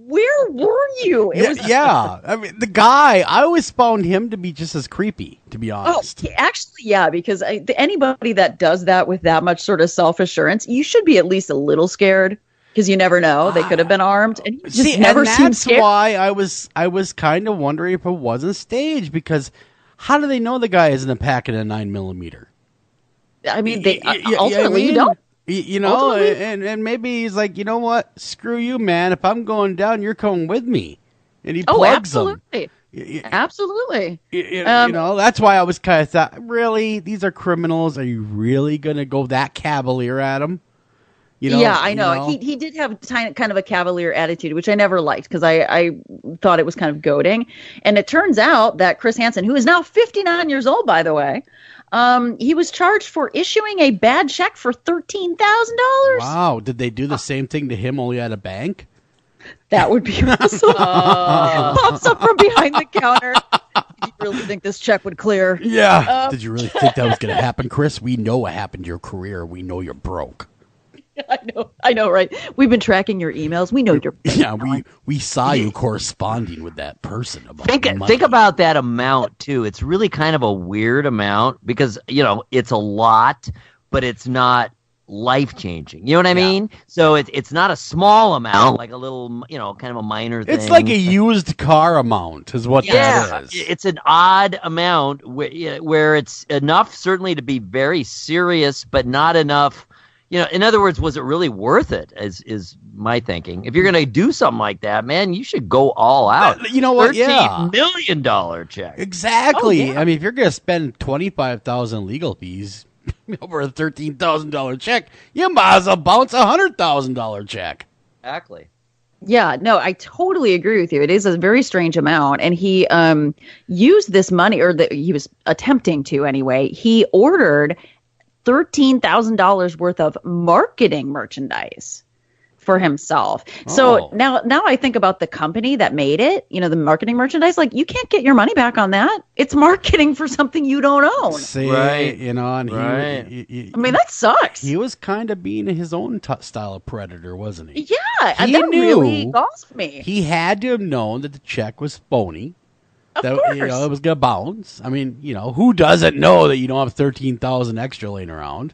where were you? Yeah. I mean, the guy, I always found him to be just as creepy, to be honest. Actually, yeah, because anybody that does that with that much sort of self-assurance, you should be at least a little scared because you never know. They could have been armed. And you just never seemed scared. That's why I was kind of wondering if it wasn't staged, because how do they know the guy isn't packing a 9mm? I mean, ultimately you don't. And maybe he's like, you know what? Screw you, man. If I'm going down, you're coming with me. And he plugs them. Absolutely. That's why I was kind of thought, really? These are criminals. Are you really going to go that cavalier at them? I know. He did have kind of a cavalier attitude, which I never liked because I thought it was kind of goading. And it turns out that Chris Hansen, who is now 59 years old, by the way, he was charged for issuing a bad check for $13,000. Wow. Did they do the same thing to him only at a bank? That would be awesome. Pops up from behind the counter. Did you really think this check would clear? Yeah. Did you really think that was going to happen, Chris? We know what happened to your career. We know you're broke. I know, right? We've been tracking your emails. We know you're broke. Yeah, we saw you corresponding with that person about think about that amount too. It's really kind of a weird amount because it's a lot, but it's not life-changing. You know what I mean? So it's not a small amount, like a little, kind of a minor thing. It's like a used car amount is what that is. It's an odd amount where it's enough certainly to be very serious, but not enough. In other words, was it really worth it? Is my thinking. If you're going to do something like that, man, you should go all out. You know what? $13 million check. Exactly. Oh, yeah. I mean, if you're going to spend $25,000 legal fees over a $13,000 check, you might as well bounce a $100,000 check. Exactly. Yeah, no, I totally agree with you. It is a very strange amount, and he used this money, or he was attempting to anyway. He ordered $13,000 worth of marketing merchandise for himself. So now I think about the company that made it, the marketing merchandise, like you can't get your money back on that. It's marketing for something you don't own. See, right. And I mean, that sucks. He was kind of being his own style of predator, wasn't he? Yeah, and that really galls me. He had to have known that the check was phony. Of course. It was going to bounce. I mean, who doesn't know that you don't have 13,000 extra laying around?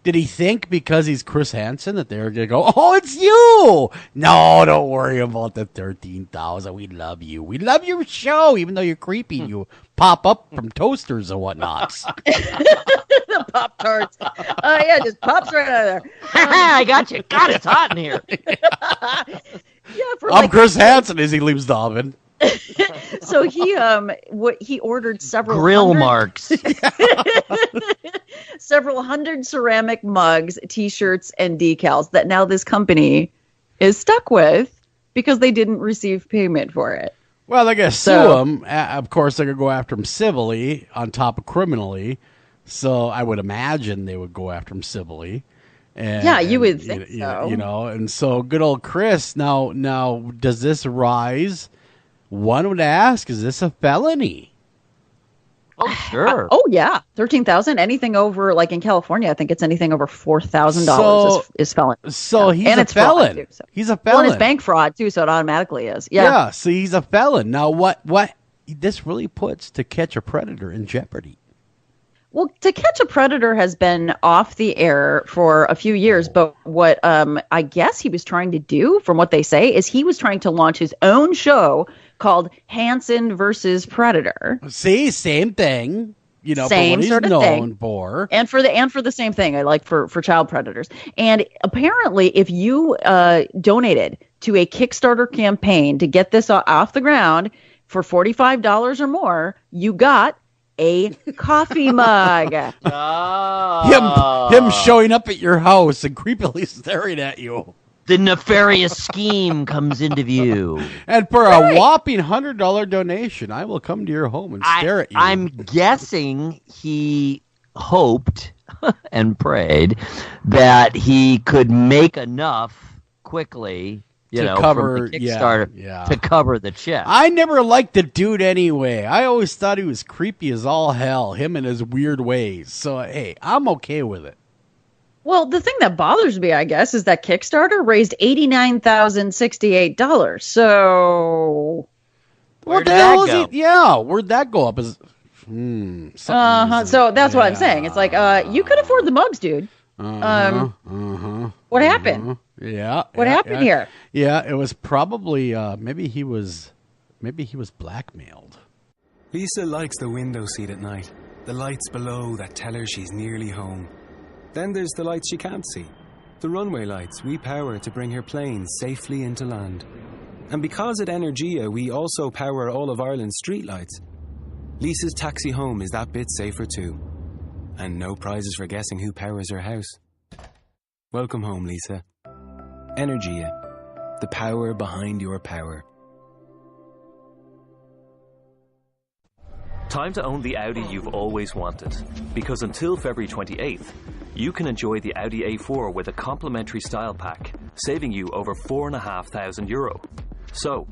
Did he think because he's Chris Hansen that they're going to go, oh, it's you? No, don't worry about the 13,000. We love you. We love your show, even though you're creepy. You pop up from toasters and whatnot. The Pop-Tarts. Yeah, just pops right out of there. I got you. God, it's hot in here. I'm Chris Hansen as he leaves the oven. So he ordered several grill marks, several hundred ceramic mugs, T-shirts, and decals that now this company is stuck with because they didn't receive payment for it. Well, they're gonna sue him. Of course, they're gonna go after him civilly on top of criminally. So I would imagine they would go after him civilly. You would think so. And so good old Chris. Now, does this rise? One would ask, is this a felony? Oh, sure. Oh, yeah. 13,000. Anything over, like in California, I think it's anything over $4,000 is felony. So he's a felon. Too, so. He's a felon. Well, and it's bank fraud, too, so it automatically is. Yeah, so he's a felon. Now, what this really puts To Catch a Predator in jeopardy. Well, To Catch a Predator has been off the air for a few years, but what I guess he was trying to do, from what they say, is he was trying to launch his own show called Hansen versus Predator. See, same thing. Same for what he's sort of known thing. For. And for the same thing, I like for child predators. And apparently, if you donated to a Kickstarter campaign to get this off the ground for $45 or more, you got a coffee mug. Him showing up at your house and creepily staring at you. The nefarious scheme comes into view. And for a whopping $100 donation, I will come to your home and stare at you. I'm guessing he hoped and prayed that he could make enough quickly to cover from the Kickstarter to cover the check. I never liked the dude anyway. I always thought he was creepy as all hell, him and his weird ways. So, hey, I'm okay with it. Well, the thing that bothers me, I guess, is that Kickstarter raised $89,068. So, where'd that go? Where'd that go up? So that's what I'm saying. It's like, you could afford the mugs, dude. What happened? What happened here? Yeah, it was probably maybe he was blackmailed. Lisa likes the window seat at night. The lights below that tell her she's nearly home. Then there's the lights she can't see. The runway lights we power to bring her plane safely into land. And because at Energia we also power all of Ireland's streetlights, Lisa's taxi home is that bit safer too. And no prizes for guessing who powers her house. Welcome home, Lisa. Energia, the power behind your power. Time to own the Audi you've always wanted. Because until February 28th, you can enjoy the Audi A4 with a complimentary style pack, saving you over €4,500. So,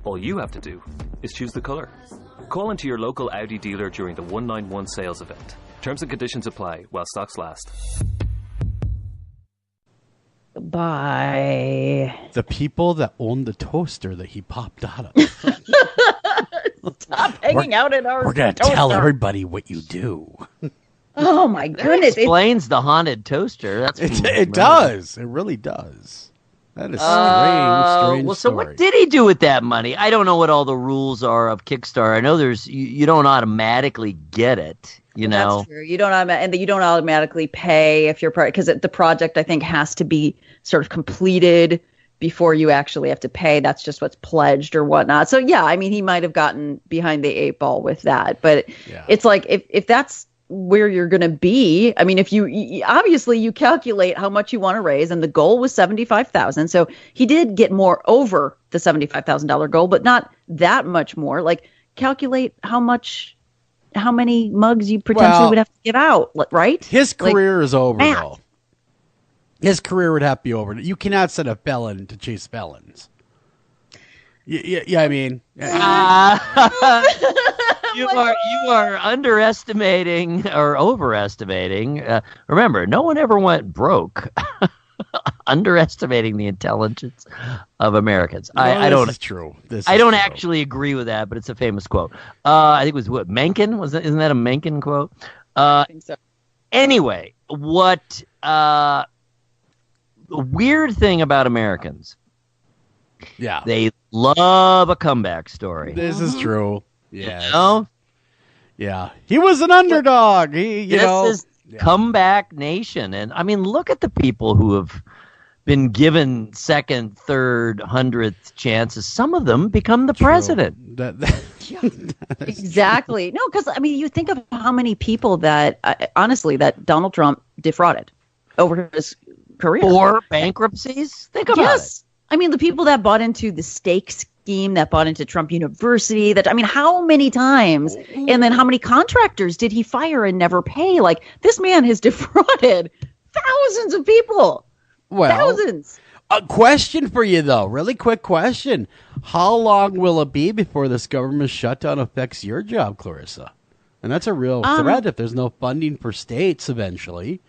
all you have to do is choose the colour. Call into your local Audi dealer during the 191 sales event. Terms and conditions apply while stocks last. Bye. The people that own the toaster that he popped out of. Stop hanging out in our We're going to tell everybody what you do. Oh my goodness! That explains the haunted toaster. It does. It really does. That is strange well, story. so what did he do with that money? I don't know what all the rules are of Kickstarter. I know you don't automatically get it. You know, that's true. You don't automatically pay if you're because the project I think has to be sort of completed before you actually have to pay. That's just what's pledged or whatnot. So yeah, I mean, he might have gotten behind the 8 ball with that, but it's like if that's where you're going to be. I mean, if you obviously you calculate how much you want to raise, and the goal was $75,000. So he did get more over the $75,000 goal, but not that much more. Like calculate how many mugs you potentially would have to give out, right? His career is over, though. His career would have to be over. You cannot send a felon to chase felons. Yeah, I mean. You are underestimating or overestimating. Remember, no one ever went broke. Underestimating the intelligence of Americans. This is true. I don't actually agree with that, but it's a famous quote. I think it was what Mencken was. Isn't that a Mencken quote? I think so. Anyway, what the weird thing about Americans? Yeah, they love a comeback story. This is true. Yeah. You know? Yeah. He was an underdog. This is comeback nation. And I mean, look at the people who have been given second, third, 100th chances. Some of them become the president. Exactly. No, because I mean, you think of how many people that honestly that Donald Trump defrauded over his career. 4 bankruptcies. Think about it. I mean, the people that bought into the stake scheme, that bought into Trump University, how many times? And then how many contractors did he fire and never pay? Like, this man has defrauded thousands of people. Well, thousands. A question for you, though. Really quick question. How long will it be before this government shutdown affects your job, Clarissa? And that's a real threat if there's no funding for states eventually.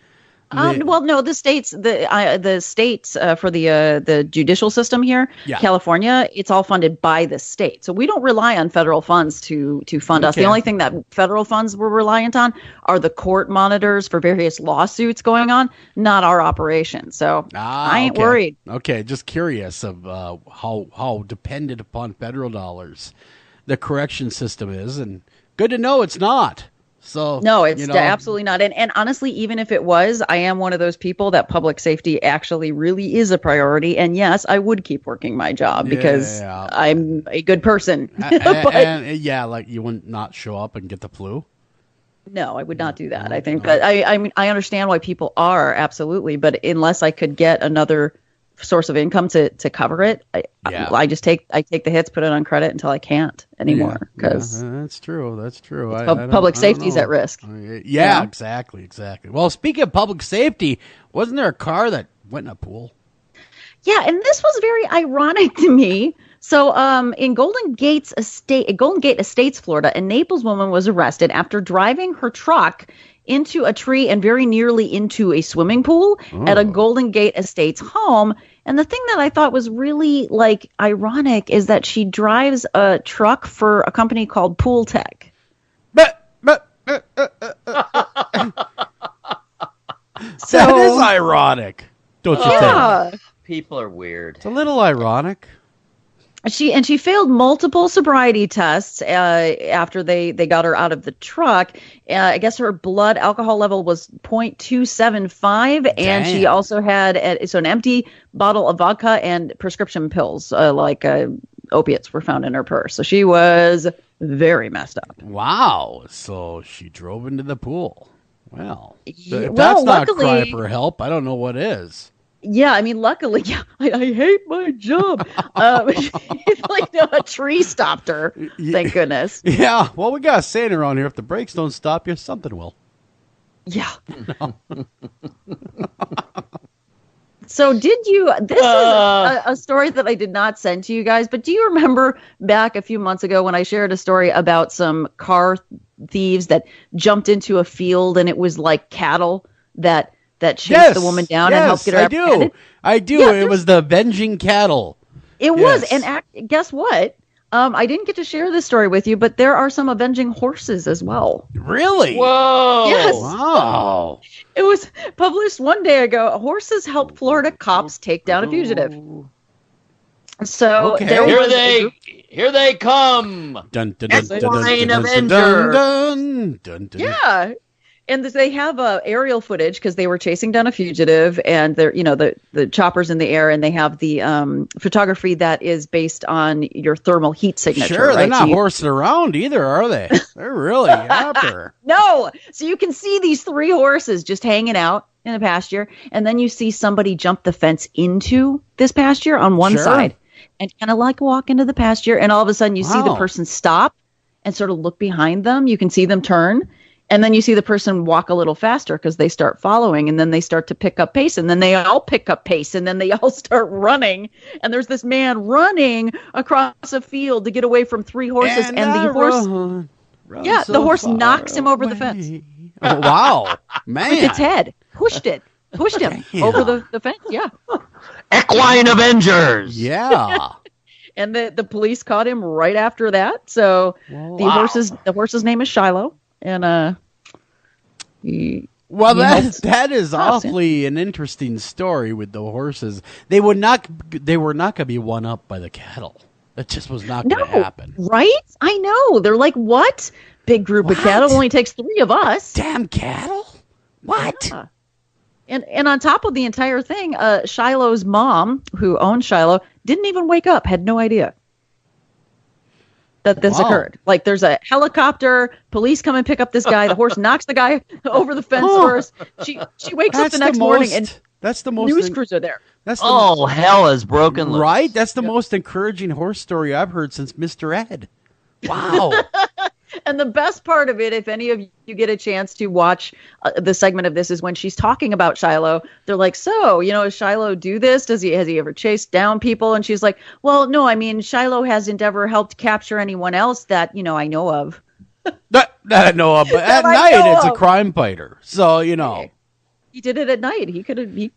Well, no, the states for the judicial system here, California, it's all funded by the state. So we don't rely on federal funds to fund us. The only thing that federal funds we're reliant on are the court monitors for various lawsuits going on, not our operation. So I ain't worried. Okay, just curious of how dependent upon federal dollars the correction system is, and good to know it's not. So no, it's absolutely not. And honestly, even if it was, I am one of those people that public safety actually really is a priority. And yes, I would keep working my job because I'm a good person. And like you wouldn't not show up and get the flu. No, I would not do that. I think that I understand why people are, absolutely. But unless I could get another source of income to cover it, I just take the hits, put it on credit until I can't anymore. Because that's true. Public safety's at risk. Exactly. Well, speaking of public safety, wasn't there a car that went in a pool? Yeah, and this was very ironic to me. So, in Golden Gate Estates, Florida, a Naples woman was arrested after driving her truck into a tree and very nearly into a swimming pool at a Golden Gate Estates home. And the thing that I thought was really ironic is that she drives a truck for a company called Pool Tech. That is ironic, don't you think? People are weird. It's a little ironic. She failed multiple sobriety tests after they got her out of the truck. I guess her blood alcohol level was 0.275, and she also had an empty bottle of vodka and prescription pills opiates were found in her purse. So she was very messed up. Wow! So she drove into the pool. Well, if that's not a cry for help, I don't know what is. Yeah, I mean, luckily, I hate my job. A tree stopped her. Thank goodness. Yeah, well, we got a saying around here: if the brakes don't stop you, something will. Yeah. So this is a story that I did not send to you guys, but do you remember back a few months ago when I shared a story about some car thieves that jumped into a field and it was like cattle that chased the woman down and helped get her I do. Yeah, it was the avenging cattle. It was. And guess what? I didn't get to share this story with you, but there are some avenging horses as well. Really? Whoa! Yes. Wow. It was published one day ago. Horses help Florida cops take down a fugitive. So there was here they come. Dun, dun, That's dun, the dun, Flying dun, dun, Avenger. dun, dun, dun. Yeah. And they have aerial footage because they were chasing down a fugitive, and they're the choppers in the air, and they have the photography that is based on your thermal heat signature. Sure, they're right? not horsing around either, are they? They're really yapper. No, so you can see these 3 horses just hanging out in the pasture, and then you see somebody jump the fence into this pasture on one side, and kind of like walk into the pasture, and all of a sudden you see the person stop and sort of look behind them. You can see them turn. And then you see the person walk a little faster because they start following, and then they start to pick up pace, and then they all pick up pace, and then they all start running. And there's this man running across a field to get away from 3 horses, and the horse, the horse knocks him over the fence. Oh, wow, man! With its head, pushed him over the fence. Yeah, Equine Avengers. Yeah. And the police caught him right after that. So the horse's name is Shiloh. And that is awfully an interesting story with the horses. They were not going to be won up by the cattle. That just was not going to happen. Right? I know. They're like, what? Big group of cattle only takes 3 of us. Damn cattle? What? Yeah. And on top of the entire thing, Shiloh's mom, who owned Shiloh, didn't even wake up, had no idea that this occurred. Like, there's a helicopter, police come and pick up this guy, the horse knocks the guy over the fence first. She wakes up the next morning, and that's the most news crews are there. Hell has broken loose. Right? That's the most encouraging horse story I've heard since Mr. Ed. Wow. And the best part of it, if any of you get a chance to watch the segment of this, is when she's talking about Shiloh. They're like, so, does Shiloh do this? Has he ever chased down people? And she's like, well, no, I mean, Shiloh hasn't ever helped capture anyone else that, I know of. That I know of, but at night it's a crime fighter. So, He did it at night.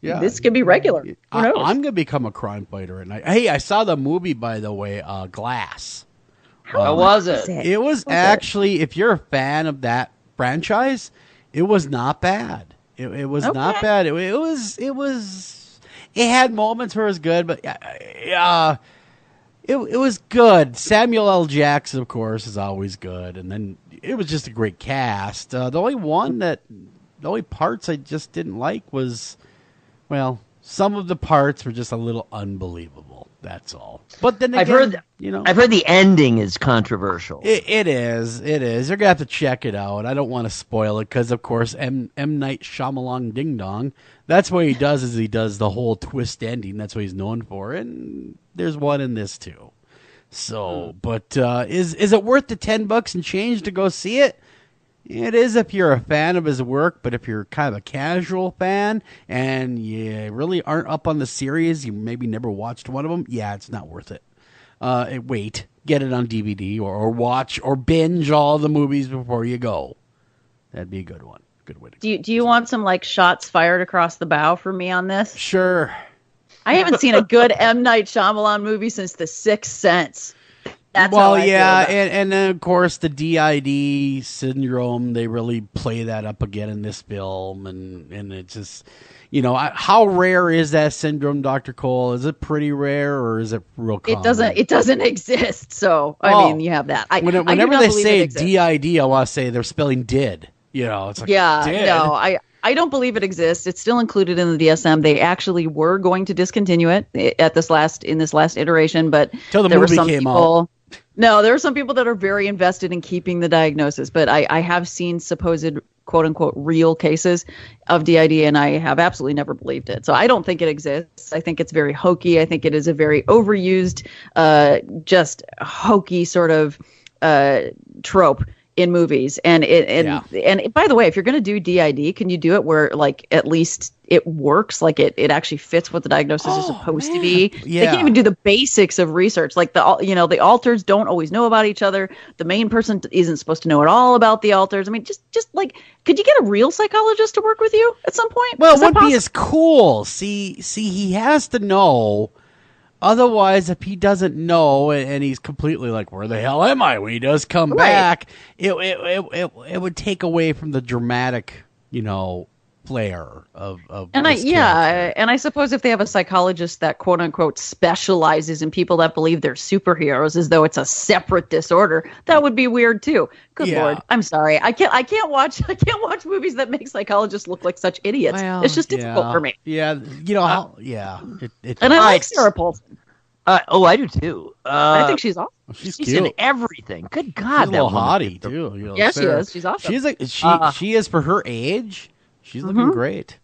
This could be regular. Who knows? I'm going to become a crime fighter at night. Hey, I saw the movie, by the way, Glass. How was it? It was actually, if you're a fan of that franchise, it was not bad. It was not bad. It had moments where it was good, but it was good. Samuel L. Jackson, of course, is always good, and then it was just a great cast. The only parts I just didn't like was, some of the parts were just a little unbelievable. That's all. But then again, I've heard the ending is controversial. It is. You're gonna have to check it out. I don't want to spoil it because, of course, M. Night Shyamalan Ding Dong. That's what he does. Is he does the whole twist ending. That's what he's known for. And there's one in this too. So, but is it worth the $10 and change to go see it? It is if you're a fan of his work, but if you're kind of a casual fan and you really aren't up on the series, you maybe never watched one of them, it's not worth it. Wait, get it on DVD or watch or binge all the movies before you go. That'd be a good one. Good way to go. Do you want some shots fired across the bow from me on this? Sure. I haven't seen a good M. Night Shyamalan movie since The Sixth Sense. That's how I feel about it. And then of course the DID syndrome, they really play that up again in this film, and it's just, how rare is that syndrome, Dr. Cole? Is it pretty rare or is it real common? It doesn't exist. So I mean, you have that. Whenever they say DID, I want to say they're spelling did. It's like did. No, I don't believe it exists. It's still included in the DSM. They actually were going to discontinue it in this last iteration, but till the movie came out. No, there are some people that are very invested in keeping the diagnosis, but I have seen supposed quote unquote real cases of DID, and I have absolutely never believed it. So I don't think it exists. I think it's very hokey. I think it is a very overused, just hokey sort of trope in movies. And by the way, if you're going to do DID, can you do it where at least it works, it actually fits what the diagnosis is supposed to be? Yeah. They can't even do the basics of research. The alters don't always know about each other. The main person isn't supposed to know at all about the alters. I mean, just could you get a real psychologist to work with you at some point? Well, it wouldn't be as cool. See, he has to know Otherwise, if he doesn't know and he's completely like, where the hell am I? When he does come back, it would take away from the dramatic, flair of and I suppose if they have a psychologist that quote unquote specializes in people that believe they're superheroes as though it's a separate disorder, that would be weird too. Good Lord, I'm sorry, I can't watch movies that make psychologists look like such idiots. Well, it's just difficult for me. Yeah, and I like Sarah Paulson. I do too. I think she's awesome. She's cute. in everything. Good God, she's a little hottie too. Yeah, she is. She's awesome. She is for her age. She's looking great.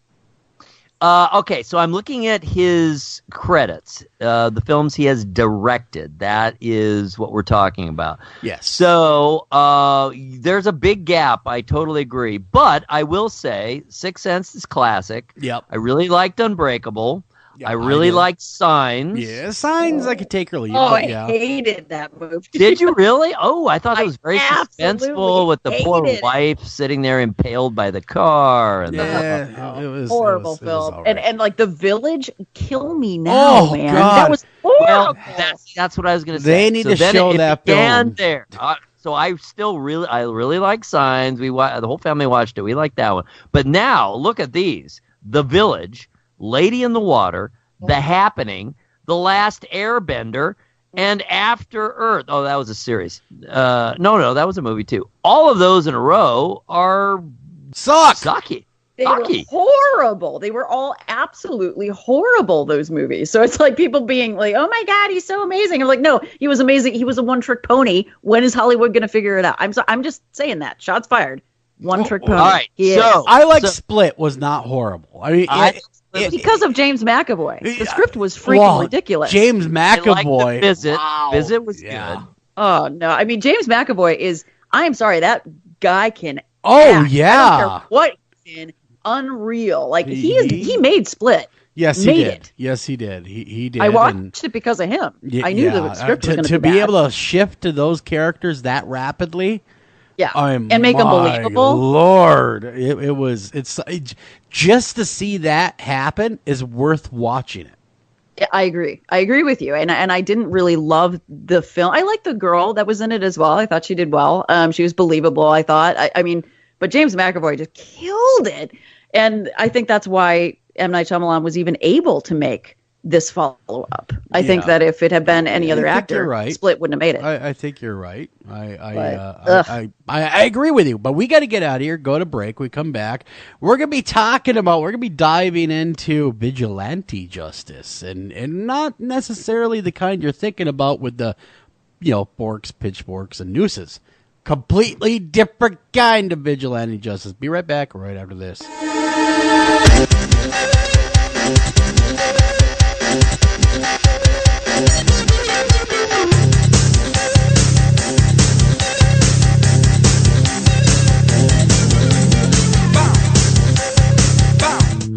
Okay, so I'm looking at his credits, the films he has directed. That is what we're talking about. Yes. So there's a big gap. I totally agree. But I will say Sixth Sense is classic. Yep. I really liked Unbreakable. Yeah, I really liked Signs. Yeah, Signs I could take or leave. I hated that movie. Did you really? Oh, I thought it was very suspenseful with the poor wife sitting there impaled by the car. And it was horrible film. Right. And like The Village, kill me now, man. God. That was horrible. Well, that's what I was going to say. They need to show that film. There. So I really like Signs. The whole family watched it. We liked that one. But now look at these: The Village, Lady in the Water, The Happening, The Last Airbender, and After Earth. Oh, that was a series. No, that was a movie too. All of those in a row are sucky. They were horrible. They were all absolutely horrible, those movies. So it's like people being like, oh my God, he's so amazing. I'm like, no, he was amazing. He was a one-trick pony. When is Hollywood going to figure it out? I'm just saying that. Shots fired. One-trick pony. All right. Split was not horrible. I mean, because of James McAvoy. The script was freaking ridiculous. James McAvoy. Visit. Wow. Visit was good. Oh, no. I mean, James McAvoy is, I am sorry, that guy can act. Yeah. I don't care what he's in. Unreal. Like, he made Split. Yes, he did. Yes, he did. He did. I watched it because of him. I knew the script was going to be able to shift to those characters that rapidly. Yeah, and make them believable. Lord, it's just to see that happen is worth watching it. Yeah, I agree with you. And I didn't really love the film. I liked the girl that was in it as well. I thought she did well. She was believable, I thought. I mean, but James McAvoy just killed it. And I think that's why M. Night Shyamalan was even able to make this follow-up. I think that if it had been any other actor, Split wouldn't have made it. I think you're right. I agree with you, but we got to get out of here, go to break. We come back. We're going to be diving into vigilante justice and not necessarily the kind you're thinking about with the, forks, pitchforks, and nooses. Completely different kind of vigilante justice. Be right back right after this.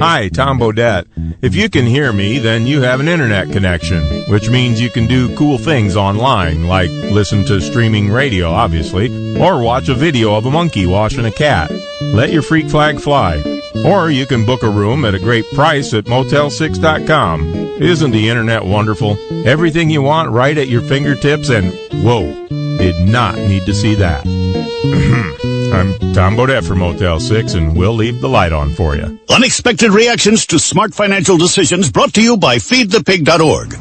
Hi, Tom Bodette. If you can hear me, then you have an internet connection, which means you can do cool things online, like listen to streaming radio, obviously, or watch a video of a monkey washing a cat. Let your freak flag fly. Or you can book a room at a great price at Motel6.com. Isn't the internet wonderful? Everything you want right at your fingertips, and whoa, did not need to see that. I'm Tom Bodette for Motel 6, and we'll leave the light on for you. Unexpected reactions to smart financial decisions brought to you by feedthepig.org.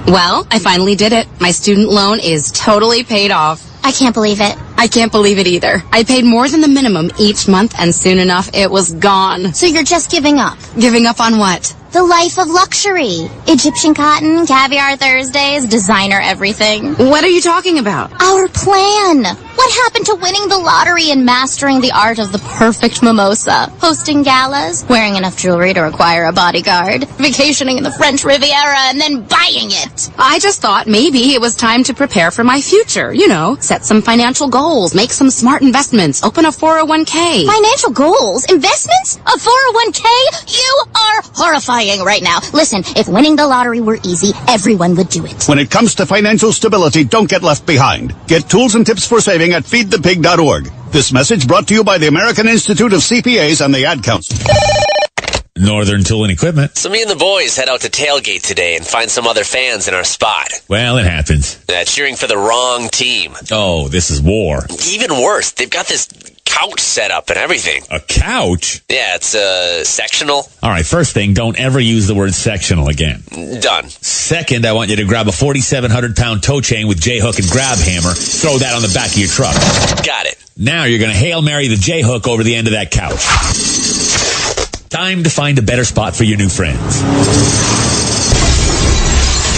Well, I finally did it. My student loan is totally paid off. I can't believe it. I can't believe it either. I paid more than the minimum each month, and soon enough, it was gone. So you're just giving up? Giving up on what? The life of luxury. Egyptian cotton, caviar Thursdays, designer everything. What are you talking about? Our plan. What happened to winning the lottery and mastering the art of the perfect mimosa? Hosting galas, wearing enough jewelry to require a bodyguard, vacationing in the French Riviera, and then buying it. I just thought maybe it was time to prepare for my future. Set some financial goals, make some smart investments, open a 401k. Financial goals? Investments? A 401k? You are horrifying right now. Listen, if winning the lottery were easy, everyone would do it. When it comes to financial stability, don't get left behind. Get tools and tips for saving at feedthepig.org. This message brought to you by the American Institute of CPAs and the Ad Council. Northern Tool and Equipment. So me and the boys head out to tailgate today and find some other fans in our spot. Well, it happens. Cheering for the wrong team. Oh, this is war. Even worse, they've got this couch set up and everything. A couch? Yeah, it's sectional. All right, first thing, don't ever use the word sectional again. Done. Second, I want you to grab a 4,700-pound tow chain with J-hook and grab hammer. Throw that on the back of your truck. Got it. Now you're going to Hail Mary the J-hook over the end of that couch. Time to find a better spot for your new friends.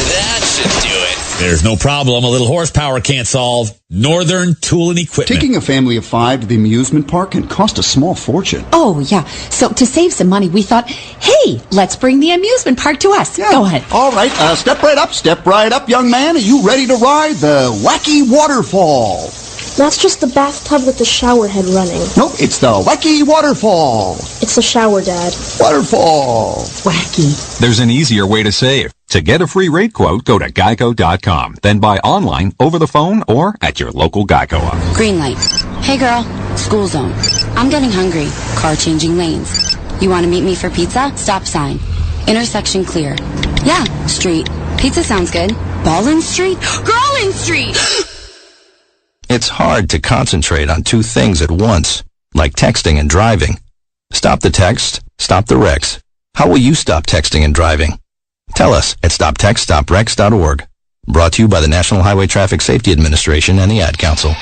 That should do it. There's no problem a little horsepower can't solve. Northern Tool and Equipment. Taking a family of 5 to the amusement park can cost a small fortune. Oh, yeah. So to save some money, we thought, hey, let's bring the amusement park to us. Yeah. Go ahead. All right, step right up, young man. Are you ready to ride the wacky waterfall? That's just the bathtub with the shower head running. Nope, it's the wacky waterfall. It's the shower, Dad. Waterfall. Wacky. There's an easier way to save. To get a free rate quote, go to geico.com. Then buy online, over the phone, or at your local Geico office. Green light. Hey, girl. School zone. I'm getting hungry. Car changing lanes. You want to meet me for pizza? Stop sign. Intersection clear. Yeah, street. Pizza sounds good. Ballin Street? Girlin Street! It's hard to concentrate on 2 things at once, like texting and driving. Stop the text, stop the wrecks. How will you stop texting and driving? Tell us at stoptextstopwrecks.org. Brought to you by the National Highway Traffic Safety Administration and the Ad Council.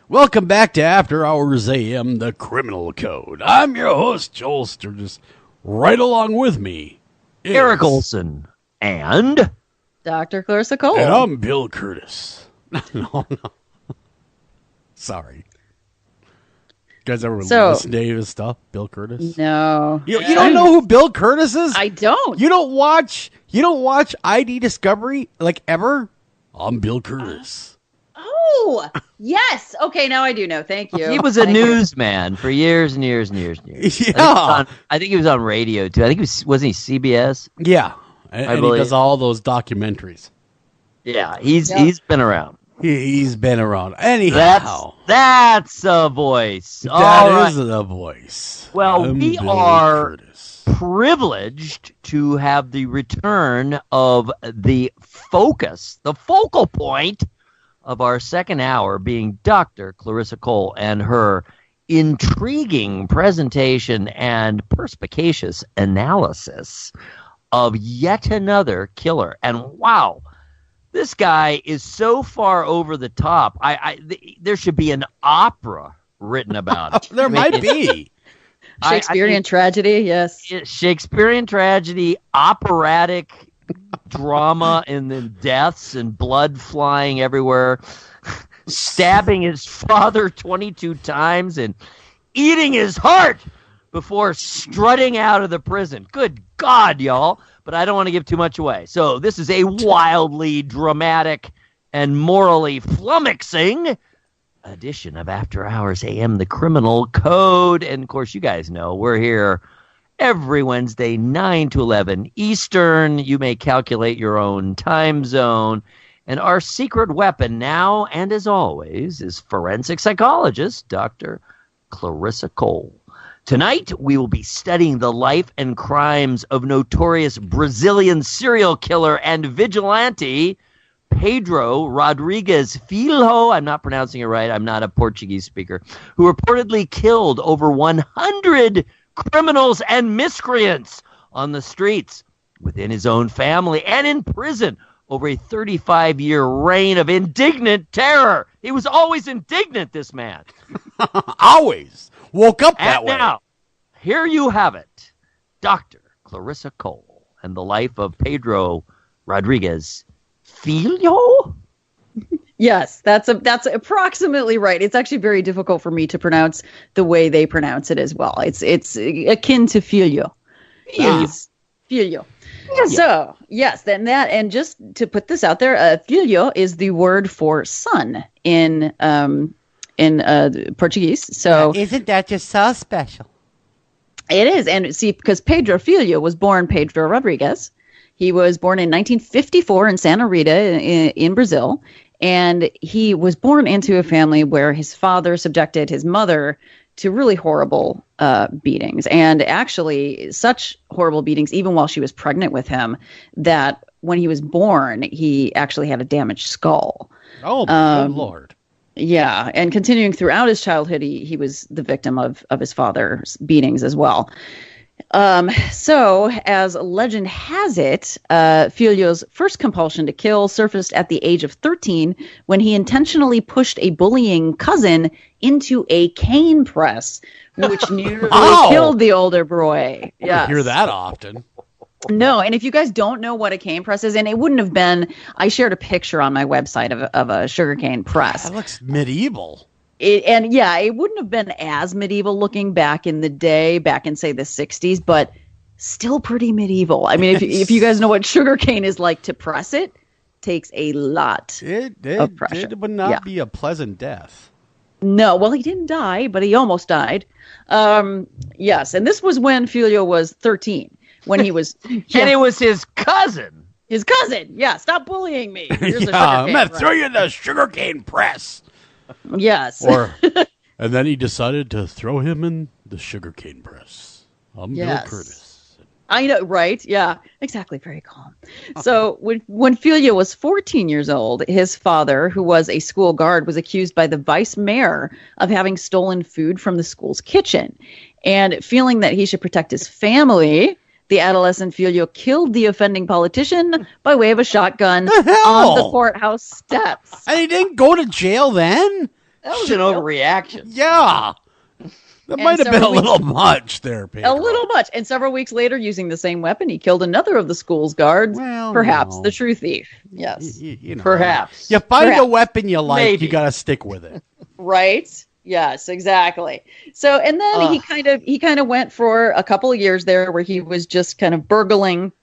Welcome back to After Hours AM, the Criminal Code. I'm your host, Joel Sturgis. Right along with me is Eric Olsen and Dr. Clarissa Cole. And I'm Bill Curtis. No. Sorry. You guys ever listen to his stuff, Bill Curtis? No. You don't know who Bill Curtis is? I don't. You don't watch ID Discovery like ever? I'm Bill Curtis. Oh, yes. Okay, now I do know. Thank you. He was a newsman for years and years and years and years. Yeah. I think he was on radio, too. I think wasn't he CBS? Yeah. And he does all those documentaries. Yeah, he's been around. He's been around. Anyhow. That's a voice. That is the voice. Well, we are privileged to have the return of the focal point of our second hour being Dr. Clarissa Cole and her intriguing presentation and perspicacious analysis of yet another killer. And wow, this guy is so far over the top. There should be an opera written about it. There might be. Shakespearean tragedy, yes. Shakespearean tragedy, operatic drama, and then deaths and blood flying everywhere, stabbing his father 22 times and eating his heart before strutting out of the prison. Good God, y'all. But I don't want to give too much away. So this is a wildly dramatic and morally flummoxing edition of After Hours AM, the Criminal Code. And, of course, you guys know we're here every Wednesday, 9 to 11 Eastern. You may calculate your own time zone. And our secret weapon now and as always is forensic psychologist Dr. Clarissa Cole. Tonight, we will be studying the life and crimes of notorious Brazilian serial killer and vigilante Pedro Rodrigues Filho. I'm not pronouncing it right. I'm not a Portuguese speaker. Who reportedly killed over 100 criminals and miscreants on the streets, within his own family, and in prison over a 35-year reign of indignant terror. He was always indignant, this man. Always. Woke up that way. Now, here you have it. Dr. Clarissa Cole and the life of Pedro Rodrigues Filho? Yes, that's approximately right. It's actually very difficult for me to pronounce the way they pronounce it as well. It's akin to Filho. Filho. So, yes, then that, and just to put this out there, Filho is the word for son in Portuguese. So isn't that just so special? It is. And see, because Pedro Filho was born Pedro Rodrigues. He was born in 1954 in Santa Rita in Brazil. And he was born into a family where his father subjected his mother to really horrible beatings. And actually, such horrible beatings, even while she was pregnant with him, that when he was born, he actually had a damaged skull. Oh, my good Lord. Yeah, and continuing throughout his childhood, he was the victim of his father's beatings as well. So, as legend has it, Filho's first compulsion to kill surfaced at the age of 13 when he intentionally pushed a bullying cousin into a cane press, which nearly killed the older boy. Yeah, hear that often. No, and if you guys don't know what a cane press is, and it wouldn't have been, I shared a picture on my website of a sugarcane press. That looks medieval. It wouldn't have been as medieval looking back in the day, back in, say, the 60s, but still pretty medieval. I mean, if you guys know what sugarcane is like to press it, takes a lot of pressure. It would not be a pleasant death. No, well, he didn't die, but he almost died. Yes, and this was when Filho was 13. When he was, and it was his cousin. His cousin, yeah. Stop bullying me. I'm gonna throw you in the sugarcane press. Yes. And then he decided to throw him in the sugarcane press. I'm Bill Curtis. I know, right? Yeah, exactly. Very calm. So when Filho was 14 years old, his father, who was a school guard, was accused by the vice mayor of having stolen food from the school's kitchen, and feeling that he should protect his family. The adolescent Filho killed the offending politician by way of a shotgun on the courthouse steps. And he didn't go to jail then? That was an overreaction. Yeah. That might have been a little much there, Pedro. A little much. And several weeks later, using the same weapon, he killed another of the school's guards. Perhaps the true thief. Yes. You know, perhaps. You find a weapon you like, you got to stick with it. Right? Yes, exactly. So, and then he kind of went for a couple of years there where he was just kind of burgling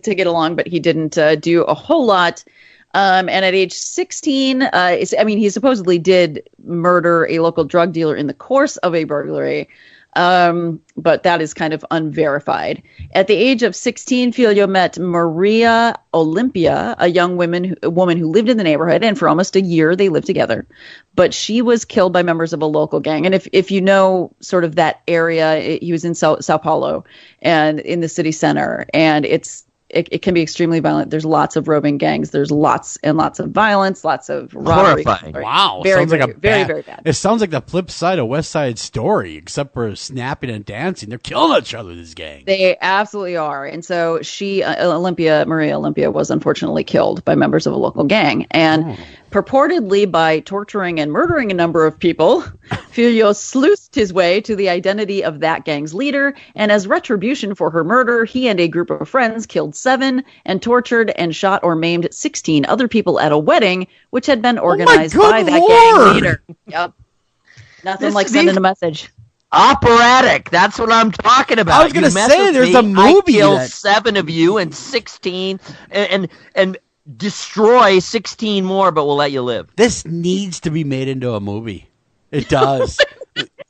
to get along, but he didn't do a whole lot. And at age 16, he supposedly did murder a local drug dealer in the course of a burglary. But that is kind of unverified. At the age of 16, Filho met Maria Olympia, a young woman who lived in the neighborhood, and for almost a year they lived together. But she was killed by members of a local gang. And if you know sort of that area, he was in Sao Paulo and in the city center, and it can be extremely violent. There's lots of roving gangs. There's lots and lots of violence, lots of robbery. Horrifying. Wow. Very very bad. It sounds like the flip side of West Side Story, except for snapping and dancing. They're killing each other, this gang. They absolutely are. And so Maria Olympia was unfortunately killed by members of a local gang. And purportedly by torturing and murdering a number of people, Filho sleuthed his way to the identity of that gang's leader. And as retribution for her murder, he and a group of friends killed 7 and tortured and shot or maimed 16 other people at a wedding, which had been organized by that gang leader. Yep. Nothing like sending a message. Operatic. That's what I'm talking about. I was going to say, there's a movie. I kill 7 of you and 16 and destroy 16 more, but we'll let you live. This needs to be made into a movie. It does.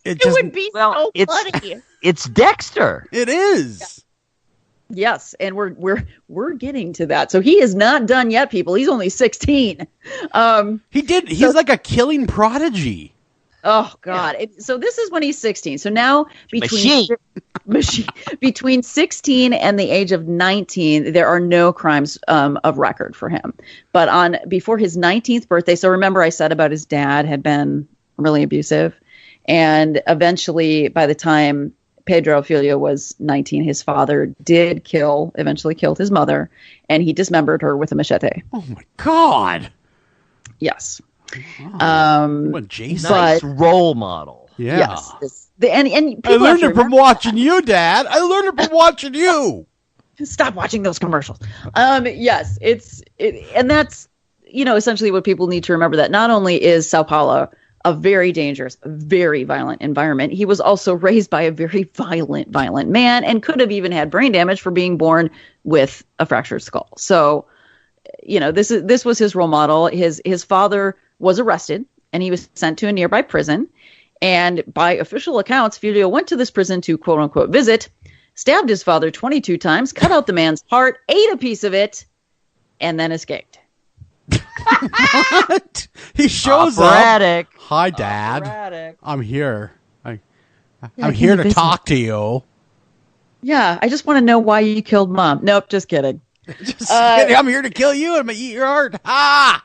It would be so funny. It's Dexter. It is. Yes, and we're getting to that. So he is not done yet, people. He's only 16. He's like a killing prodigy. Oh God! Yeah. So this is when he's 16. So now between 16 and the age of 19, there are no crimes of record for him. But before his 19th birthday, so remember I said about his dad had been really abusive, and eventually by the time Pedro Filho was 19, his father eventually killed his mother, and he dismembered her with a machete. Oh my God! Yes. What Jason? Nice role model. Yeah. Yes. And I learned it from watching you, Dad. I learned it from watching you. Stop watching those commercials. Yes, and that's essentially what people need to remember, that not only is Sao Paulo a very dangerous, very violent environment, he was also raised by a very violent man, and could have even had brain damage for being born with a fractured skull. So, this was his role model. His father was arrested and he was sent to a nearby prison. And by official accounts, Filho went to this prison to quote unquote visit, stabbed his father 22 times, cut out the man's heart, ate a piece of it, and then escaped. What? He shows Operatic. up. Hi, Dad. Operatic. I'm here. I'm I here came to to visit. talk to you. Yeah, I just want to know why you killed Mom. Nope, just kidding. I'm here to kill you and eat your heart. Ah!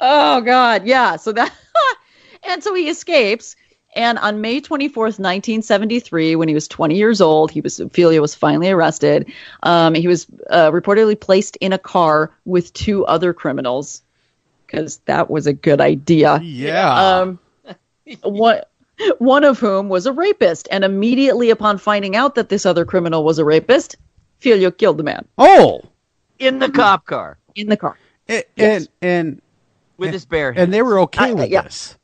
Oh, God. Yeah. So that, and so he escapes. And on May 24th, 1973, when he was 20 years old, Filho was finally arrested. He was reportedly placed in a car with 2 other criminals because that was a good idea. Yeah. One of whom was a rapist. And immediately upon finding out that this other criminal was a rapist, Filho killed the man. Oh! In the cop car. In the car. And with his bare hands. And they were okay with this.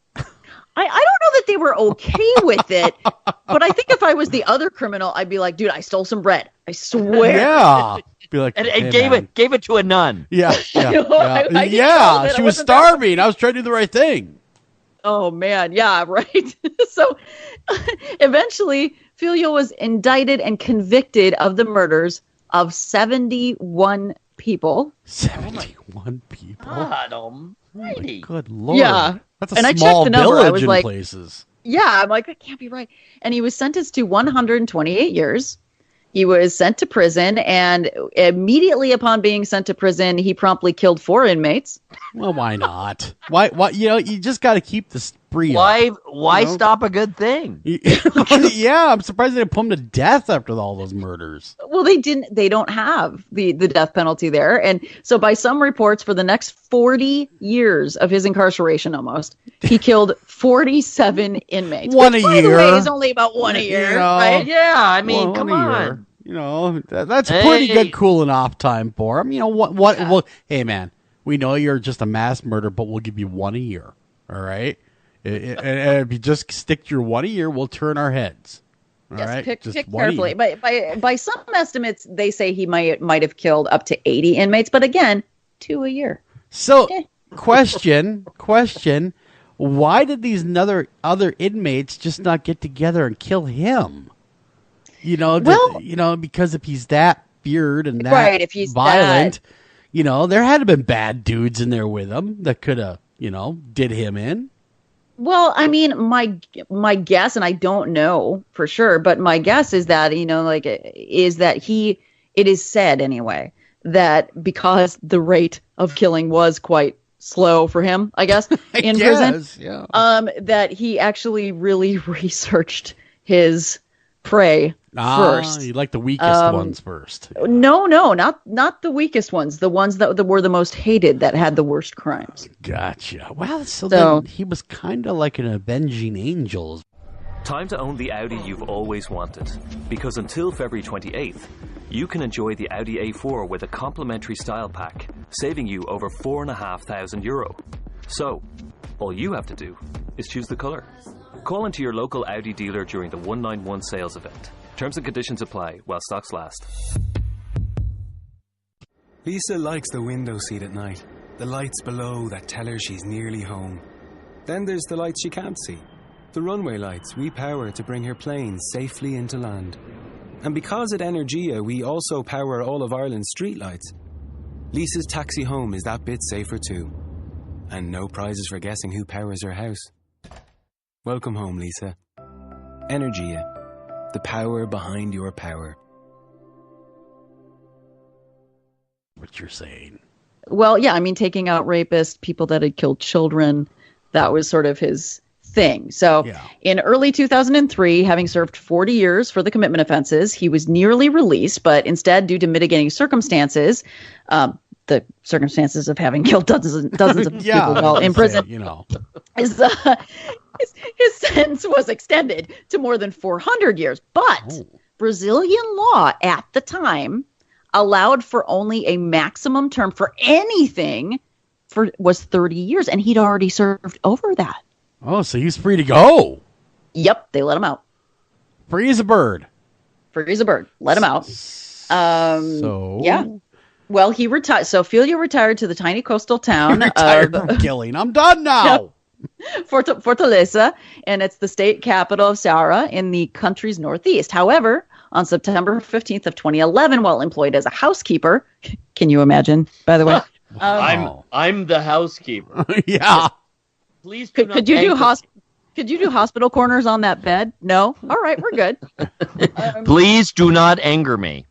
I don't know that they were okay with it, but I think if I was the other criminal, I'd be like, dude, I stole some bread. I swear. Yeah. Be like, and hey, gave it to a nun. Yeah. Yeah. I didn't know that. She I was wasn't starving. I was trying to do the right thing. Oh, man. Yeah, right. So eventually, Filho was indicted and convicted of the murders of 71 people. 71 people? God almighty. Good Lord. Yeah. That's a And I small checked the number. village I was in like, places. Yeah, I'm like, that can't be right. And he was sentenced to 128 years. He was sent to prison, and immediately upon being sent to prison, he promptly killed 4 inmates. Well, why not? Why? You just got to keep the spree up. Why stop a good thing? Yeah, I'm surprised they didn't put him to death after all those murders. Well, they don't have the death penalty there. And so by some reports, for the next 40 years of his incarceration almost, he killed 47 inmates. One which, a by year. the way, is only about one a year, right? Yeah, I mean, One come a on. year. That's pretty good cooling off time for him. What? Yeah. Well, hey, man, we know you're just a mass murderer, but we'll give you 1 a year. All right? And if you just stick to your 1 a year, we'll turn our heads. All right? Pick Just 1 a carefully. year. By some estimates, they say he might have killed up to 80 inmates, but again, 2 a year. So, question, why did these other inmates just not get together and kill him? Because if he's that feared and that right, if he's violent, there had to been bad dudes in there with him that could have, did him in. Well, I mean, my guess, and I don't know for sure, but my guess is that, it is said anyway, that because the rate of killing was quite slow for him, I guess, in prison, that he actually really researched his prey first. You like the weakest ones first. No, not the weakest ones. The ones that were the most hated, that had the worst crimes. Gotcha. Well, so then he was kind of like an avenging angel. Time to own the Audi you've always wanted. Because until February 28th, you can enjoy the Audi A4 with a complimentary style pack, saving you over €4,500. So, all you have to do is choose the colour. Call into your local Audi dealer during the 191 sales event. Terms and conditions apply while stocks last. Lisa likes the window seat at night. The lights below that tell her she's nearly home. Then there's the lights she can't see. The runway lights we power to bring her planes safely into land. And because at Energia we also power all of Ireland's streetlights, Lisa's taxi home is that bit safer too. And no prizes for guessing who powers her house. Welcome home, Lisa. Energia, the power behind your power. What you're saying. Well, yeah, I mean, taking out rapists, people that had killed children, that was sort of his thing. So in early 2003, having served 40 years for the commitment offenses, he was nearly released, but instead, due to mitigating circumstances, the circumstances of having killed dozens of people while in prison, his sentence was extended to more than 400 years. But Brazilian law at the time allowed for only a maximum term for anything was 30 years, and he'd already served over that. Oh, so he's free to go. Yep, they let him out. Free as a bird. Free as a bird. Let him out. Yeah. Well, he retired. So Filho retired to the tiny coastal town retired from killing. I'm done now. Fortaleza, and it's the state capital of Ceará in the country's northeast. However, on September 15th of 2011, while employed as a housekeeper, can you imagine, by the way? I'm the housekeeper. Yeah. Please could you do hospital corners on that bed? No? All right, we're good. Please do not anger me.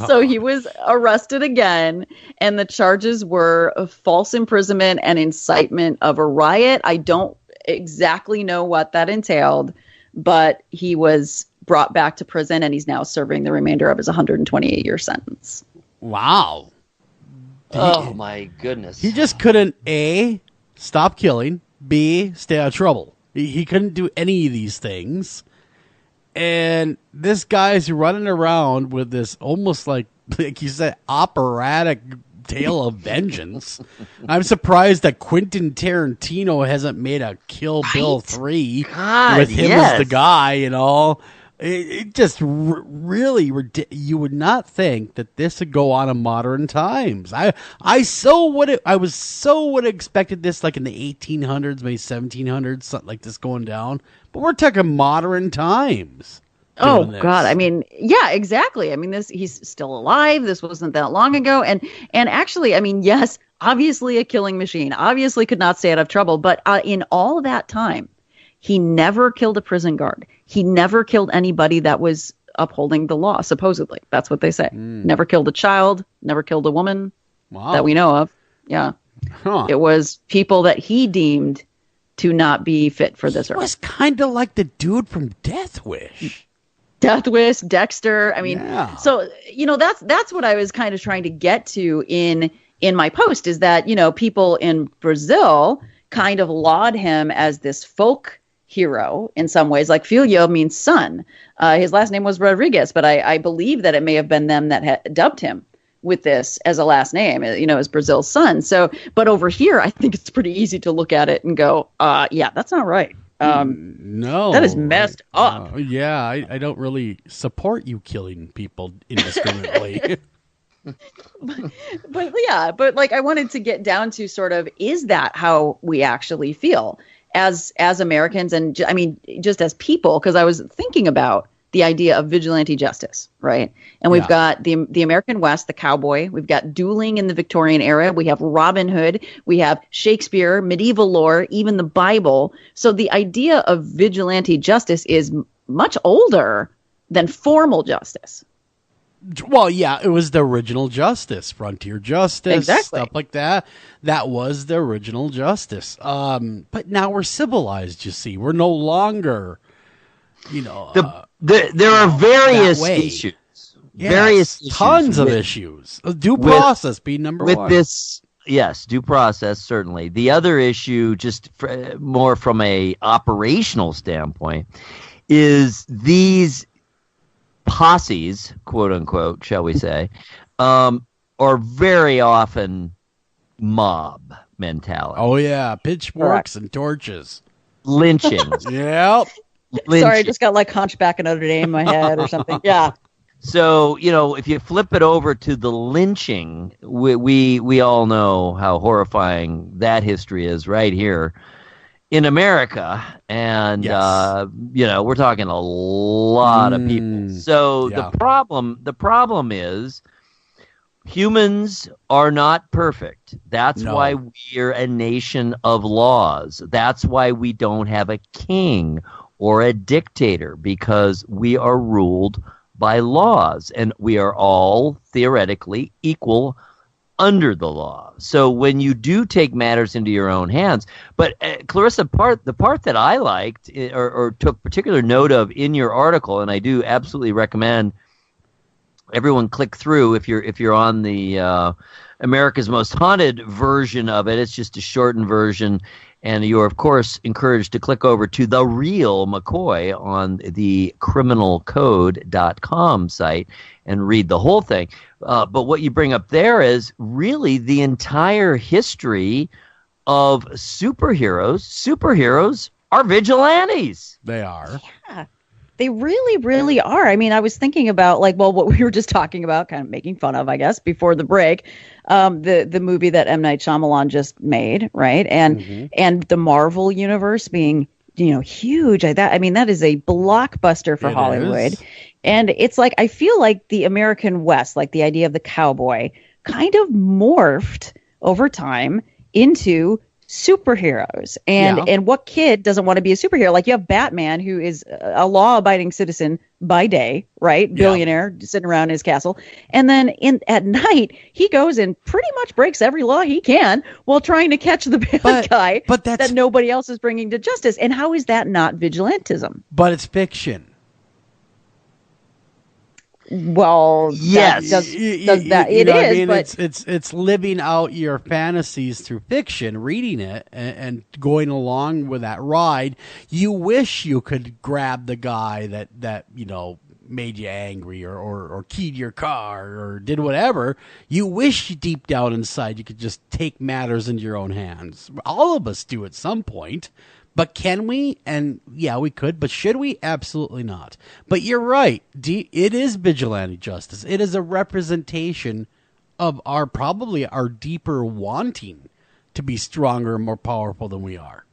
So he was arrested again, and the charges were of false imprisonment and incitement of a riot. I don't exactly know what that entailed, but he was brought back to prison, and he's now serving the remainder of his 128-year sentence. Wow. Oh, my goodness. He just couldn't, A, stop killing, B, stay out of trouble. He couldn't do any of these things. And this guy's running around with this almost like you said, operatic tale of vengeance. I'm surprised that Quentin Tarantino hasn't made a Kill Bill 3 with him as the guy and all. It just really, you would not think that this would go on in modern times. I was so would have expected this like in the 1800s, maybe 1700s, something like this going down. But we're talking modern times. Oh God! I mean, yeah, exactly. I mean, he's still alive. This wasn't that long ago, and actually, I mean, yes, obviously a killing machine. Obviously, could not stay out of trouble. But in all that time, he never killed a prison guard. He never killed anybody that was upholding the law. Supposedly, that's what they say. Never killed a child. Never killed a woman that we know of. Yeah, It was people that he deemed to not be fit for this earth. It was kind of like the dude from Death Wish. Death Wish, Dexter. I mean, so, that's what I was kind of trying to get to in my post is that, people in Brazil kind of laud him as this folk hero in some ways. Like Filho means son. His last name was Rodriguez, but I believe that it may have been them that had dubbed him with this as a last name, as Brazil's son. So, but over here, I think it's pretty easy to look at it and go, yeah, that's not right. No, that is messed up. Yeah, I don't really support you killing people indiscriminately. but like I wanted to get down to sort of, is that how we actually feel as Americans? And I mean, just as people, because I was thinking about the idea of vigilante justice, right? And we've got the American West, the cowboy. We've got dueling in the Victorian era. We have Robin Hood. We have Shakespeare, medieval lore, even the Bible. So the idea of vigilante justice is much older than formal justice. Well, yeah, it was the original justice, frontier justice, stuff like that. That was the original justice. But now we're civilized, you see. We're no longer, there are various issues. Yes, tons of issues. Due process being number one. With this, yes, due process, certainly. The other issue, just more from a operational standpoint, is these posses, quote unquote, shall we say, are very often mob mentality. Oh, yeah. Pitchforks and torches. Lynchings. Yep. Sorry, I just got like Hunchback of Notre Dame in my head or something. Yeah. So, if you flip it over to the lynching, we all know how horrifying that history is right here in America. And, we're talking a lot of people. So the problem is humans are not perfect. That's why we're a nation of laws. That's why we don't have a king or a dictator, because we are ruled by laws, and we are all theoretically equal under the law. So when you do take matters into your own hands, but Clarissa, the part that I liked or took particular note of in your article, and I do absolutely recommend everyone click through if you're on the America's Most Haunted version of it. It's just a shortened version. And you're, of course, encouraged to click over to The Real McCoy on the criminalcode.com site and read the whole thing. But what you bring up there is really the entire history of superheroes. Superheroes are vigilantes. They are. Yeah. They really, really are. I mean, I was thinking about what we were just talking about, kind of making fun of, I guess, before the break, the movie that M. Night Shyamalan just made, right? And the Marvel universe being, huge. That is a blockbuster for Hollywood. And it's like, I feel like the American West, like the idea of the cowboy, kind of morphed over time into superheroes. And what kid doesn't want to be a superhero? Like, you have Batman, who is a law-abiding citizen by day, right? Billionaire sitting around his castle. And then at night, he goes and pretty much breaks every law he can while trying to catch the bad guy that nobody else is bringing to justice. And how is that not vigilantism? But it's fiction. Well, yes, does that? It is, but it's living out your fantasies through fiction, reading it and going along with that ride. You wish you could grab the guy that made you angry or keyed your car or did whatever. You wish deep down inside you could just take matters into your own hands. All of us do at some point. But can we? And yeah, we could. But should we? Absolutely not. But you're right. It is vigilante justice. It is a representation of our deeper wanting to be stronger and more powerful than we are.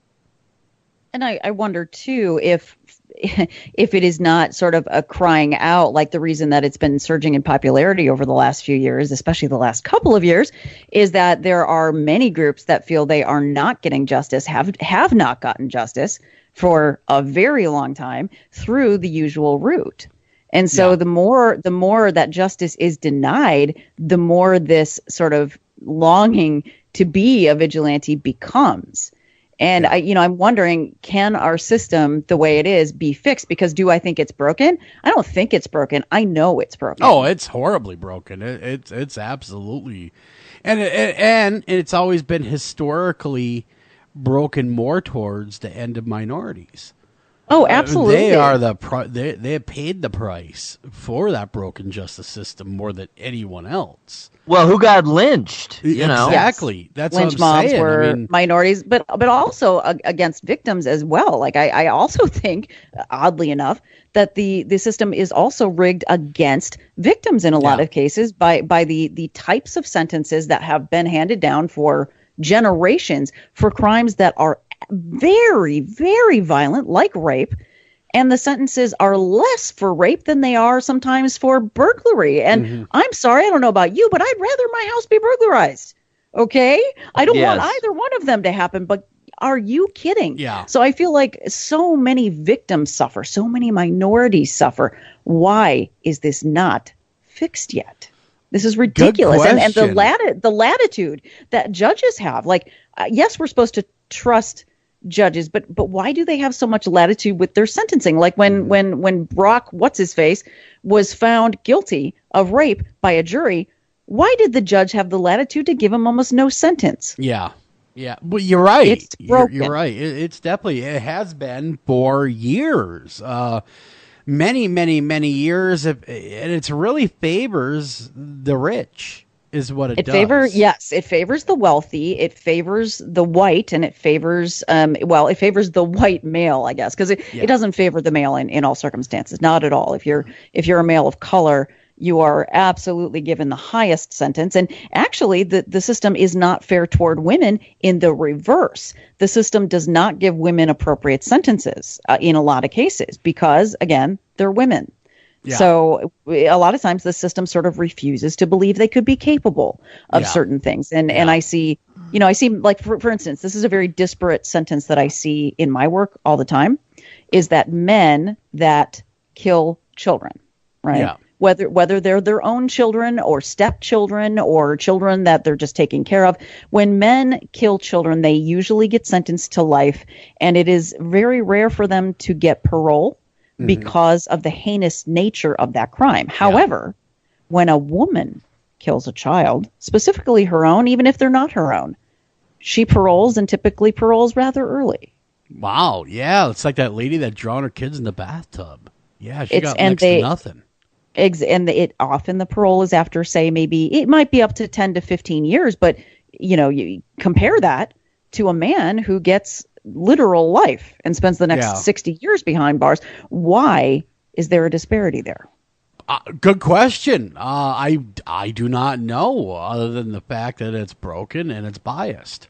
And I wonder, too, if it is not sort of a crying out, like the reason that it's been surging in popularity over the last few years, especially the last couple of years, is that there are many groups that feel they are not getting justice, have not gotten justice for a very long time through the usual route. And so the more that justice is denied, the more this sort of longing to be a vigilante becomes. And I'm wondering, can our system, the way it is, be fixed? Because do I think it's broken? I don't think it's broken. I know it's broken. Oh, it's horribly broken. It's absolutely, and it's always been historically broken more towards the end of minorities. Oh, absolutely. They are they have paid the price for that broken justice system more than anyone else. Well, who got lynched? Exactly. Yes. That's Lynch what I'm mobs saying. were minorities, but also against victims as well. Like I also think, oddly enough, that the system is also rigged against victims in a lot of cases by the types of sentences that have been handed down for generations for crimes that are very, very violent, like rape. And the sentences are less for rape than they are sometimes for burglary. And I'm sorry, I don't know about you, but I'd rather my house be burglarized. Okay? I don't want either one of them to happen, but are you kidding? Yeah. So I feel like so many victims suffer, so many minorities suffer. Why is this not fixed yet? This is ridiculous. And the latitude that judges have, yes, we're supposed to trust judges, but why do they have so much latitude with their sentencing? Like when Brock, what's his face, was found guilty of rape by a jury, why did the judge have the latitude to give him almost no sentence? Yeah. Well, you're right. It's broken. You're right. It's definitely, it has been for years, many, many, many years, and it really favors the rich. Is what it does. It favors the wealthy, it favors the white, and it favors it favors the white male, I guess, because it doesn't favor the male in all circumstances, not at all. If you're a male of color, you are absolutely given the highest sentence. And actually, the system is not fair toward women in the reverse. The system does not give women appropriate sentences in a lot of cases because, again, they're women. Yeah. So a lot of times the system sort of refuses to believe they could be capable of certain things. And I see, like, for instance, this is a very disparate sentence that I see in my work all the time, is that men that kill children, right? Yeah. Whether they're their own children or stepchildren or children that they're just taking care of, when men kill children, they usually get sentenced to life. And it is very rare for them to get parole because of the heinous nature of that crime. However, when a woman kills a child, specifically her own, even if they're not her own, she paroles, and typically paroles rather early. Wow, yeah. It's like that lady that drowned her kids in the bathtub. Yeah, she got next to nothing. And often the parole is after, say, maybe it might be up to 10 to 15 years, but you compare that to a man who gets literal life and spends the next 60 years behind bars. Why Is there a disparity there? Good question. I do not know, other than the fact that it's broken and it's biased.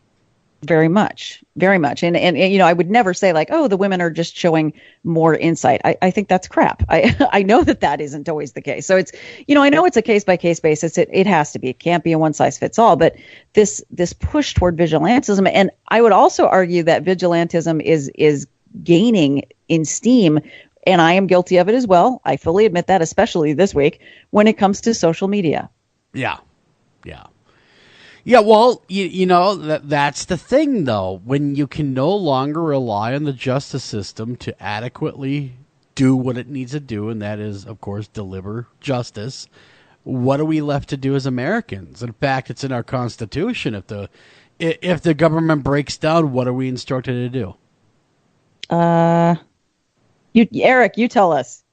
Very much. And I would never say like, oh, the women are just showing more insight. I think that's crap. I know that isn't always the case. So it's, I know it's a case by case basis. It has to be. It can't be a one size fits all. But this push toward vigilantism, and I would also argue that vigilantism is gaining in steam. And I am guilty of it as well. I fully admit that, especially this week when it comes to social media. Yeah. Well, that's the thing, though. When you can no longer rely on the justice system to adequately do what it needs to do, and that is, of course, deliver justice, what are we left to do as Americans? In fact, it's in our Constitution. If the government breaks down, what are we instructed to do? Eric, you tell us.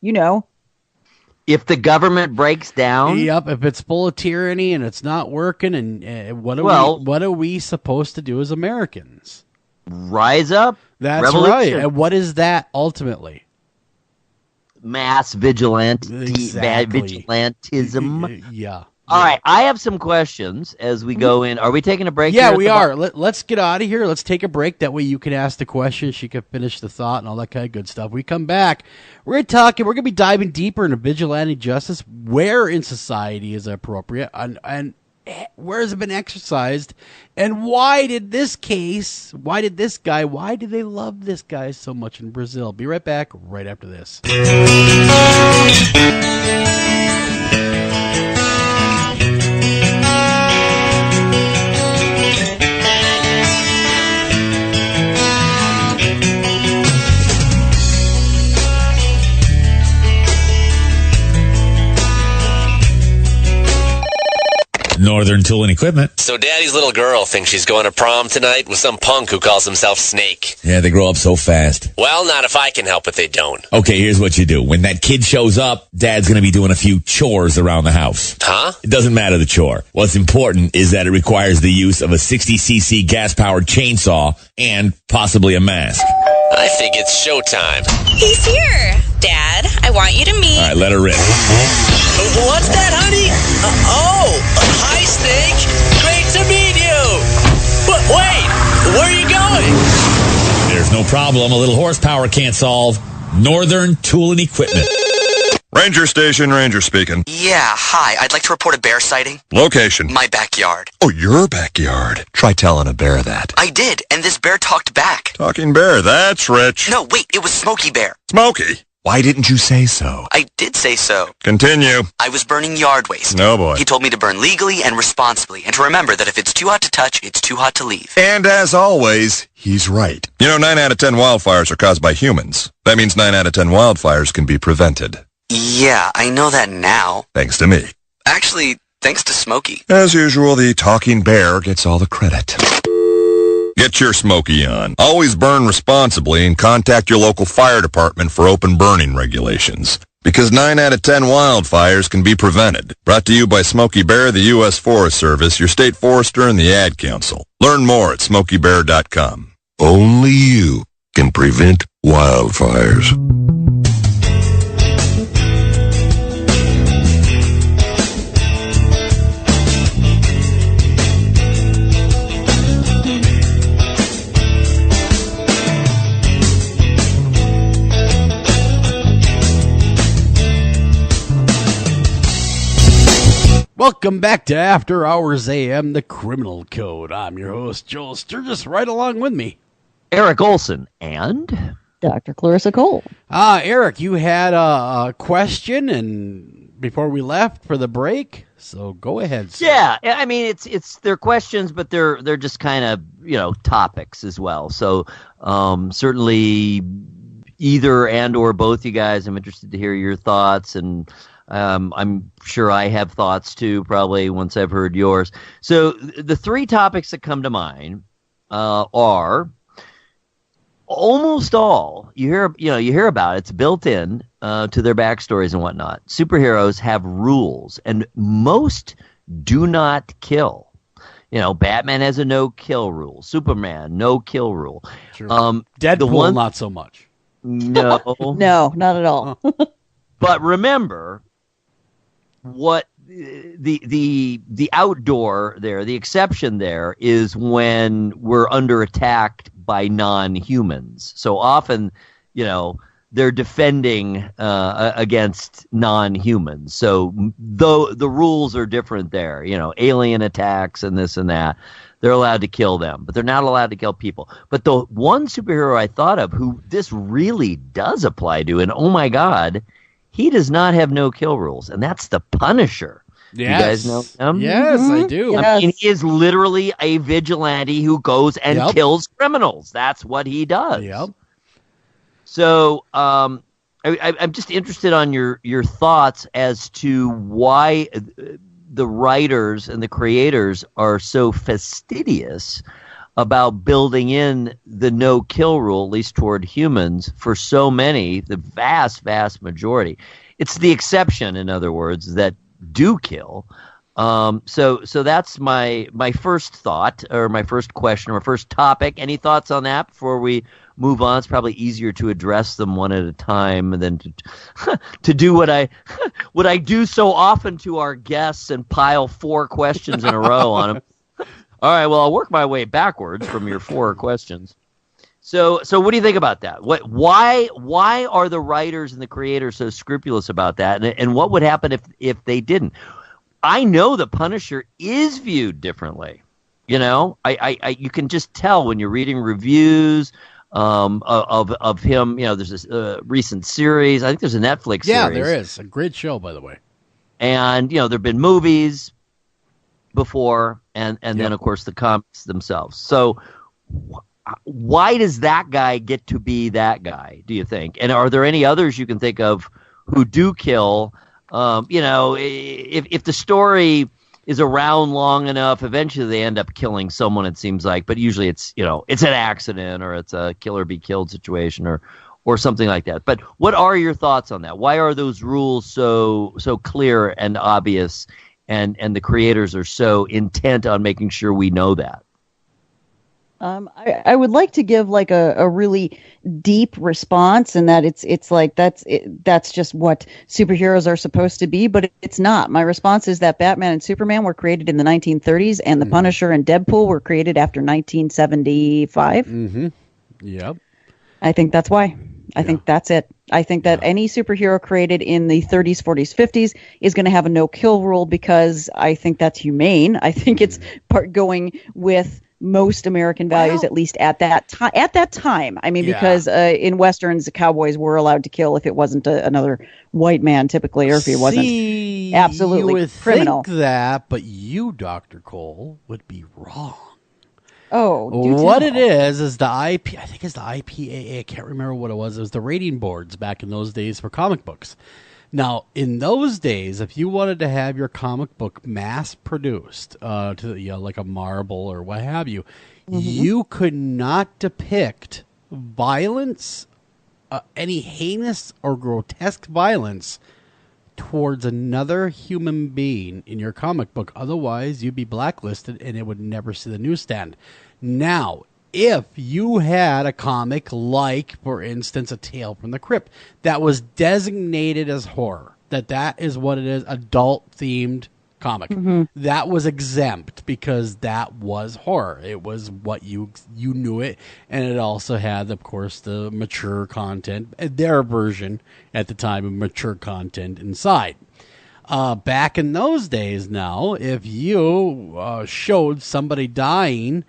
If the government breaks down? Yep, if it's full of tyranny and it's not working, and what are we supposed to do as Americans? Rise up? That's revolution. Right. And what is that ultimately? Mass vigilantism. Yeah. All right, I have some questions as we go in. Are we taking a break? Yeah, we are. Let's get out of here. Let's take a break. That way you can ask the question. She can finish the thought and all that kind of good stuff. We come back. We're going to be diving deeper into vigilante justice, where in society is it appropriate, and where has it been exercised, and why did they love this guy so much in Brazil? Be right back right after this. Northern Tool and Equipment. So Daddy's little girl thinks she's going to prom tonight with some punk who calls himself Snake. Yeah, they grow up so fast. Well, not if I can help it, they don't. Okay, here's what you do. When that kid shows up, Dad's going to be doing a few chores around the house. Huh? It doesn't matter the chore. What's important is that it requires the use of a 60cc gas-powered chainsaw and possibly a mask. I think it's showtime. He's here. Dad, I want you to meet... All right, let her rip. What's that, honey? Hi, Snake. Great to meet you. But wait, where are you going? There's no problem. A little horsepower can't solve. Northern Tool and Equipment. Ranger Station, Ranger speaking. Yeah, hi. I'd like to report a bear sighting. Location. My backyard. Oh, your backyard. Try telling a bear that. I did, and this bear talked back. Talking bear, that's rich. No, wait, it was Smokey Bear. Smokey? Why didn't you say so? I did say so. Continue. I was burning yard waste. No, boy. He told me to burn legally and responsibly, and to remember that if it's too hot to touch, it's too hot to leave. And as always, he's right. 9 out of 10 wildfires are caused by humans. That means 9 out of 10 wildfires can be prevented. Yeah, I know that now. Thanks to me. Actually, thanks to Smokey. As usual, the talking bear gets all the credit. Get your Smokey on. Always burn responsibly and contact your local fire department for open burning regulations. Because 9 out of 10 wildfires can be prevented. Brought to you by Smokey Bear, the U.S. Forest Service, your state forester, and the Ad Council. Learn more at smokeybear.com. Only you can prevent wildfires. Welcome back to After Hours AM, the Criminal Code. I'm your host, Joel Sturgis, right along with me, Eric Olsen and Dr. Clarissa Cole. Eric, you had a question and before we left for the break, so go ahead, sir. Yeah, I mean it's they're questions, but they're just kind of topics as well. So certainly either and or both you guys, I'm interested to hear your thoughts, and I'm sure I have thoughts too, probably once I've heard yours. So the three topics that come to mind are almost all you hear about. It's built in to their backstories and whatnot. Superheroes have rules, and most do not kill. Batman has a no-kill rule. Superman, no-kill rule. Sure. Deadpool, not so much. No, no, not at all. But remember, what the outdoor there, the exception there is when we're under attack by non-humans. So often, they're defending against non-humans. So though the rules are different there, alien attacks and this and that, they're allowed to kill them, but they're not allowed to kill people. But the one superhero I thought of who this really does apply to, and oh my God, he does not have no-kill rules, and that's the Punisher. Yes. You guys know him? Yes, I do. Yes. I mean, he is literally a vigilante who goes and kills criminals. That's what he does. Yep. So I'm just interested on your thoughts as to why the writers and the creators are so fastidious about building in the no-kill rule, at least toward humans, for so many, the vast, vast majority. It's the exception, in other words, that do kill. So that's my first thought, or my first question, or first topic. Any thoughts on that before we move on? It's probably easier to address them one at a time than to do what I do so often to our guests and pile 4 questions in a row on them. All right, well, I'll work my way backwards from your 4 questions. So what do you think about that? Why are the writers and the creators so scrupulous about that? And what would happen if they didn't? I know the Punisher is viewed differently. You can just tell when you're reading reviews of him. There's this recent series. I think there's a Netflix series. Yeah, there is. A great show, by the way. And, there've been movies before, and then, of course, the comics themselves. So why does that guy get to be that guy, do you think? And are there any others you can think of who do kill? If the story is around long enough, eventually they end up killing someone, it seems like. But usually it's an accident, or it's a kill or be killed situation, or something like that. But what are your thoughts on that? Why are those rules so clear and obvious, and the creators are so intent on making sure we know that? I would like to give like a really deep response, and that it's like that's just what superheroes are supposed to be, but it's not. My response is that Batman and Superman were created in the 1930s, and the Punisher and Deadpool were created after 1975. Mm-hmm. Yep. I think that's why. I think that's it. I think that any superhero created in the 30s, 40s, 50s is going to have a no-kill rule, because I think that's humane. I think it's going with most American values, at least at that time. At that time, I mean, because in westerns, the cowboys were allowed to kill if it wasn't another white man, typically, or if he wasn't absolutely you would criminal. Think that, but you, Dr. Cole, would be wrong. Oh, what it is the I think it's the IPAA. I can't remember what it was. It was the rating boards back in those days for comic books. Now, in those days, if you wanted to have your comic book mass-produced, like a Marvel or what have you, you could not depict violence, any heinous or grotesque violence towards another human being in your comic book. Otherwise, you'd be blacklisted and it would never see the newsstand. Now, if you had a comic like, for instance, A Tale from the Crypt, that was designated as horror, that is what it is, adult-themed comic, that was exempt because that was horror. It was what you knew it, and it also had, of course, the mature content, their version at the time of mature content inside. Back in those days now, if you showed somebody dying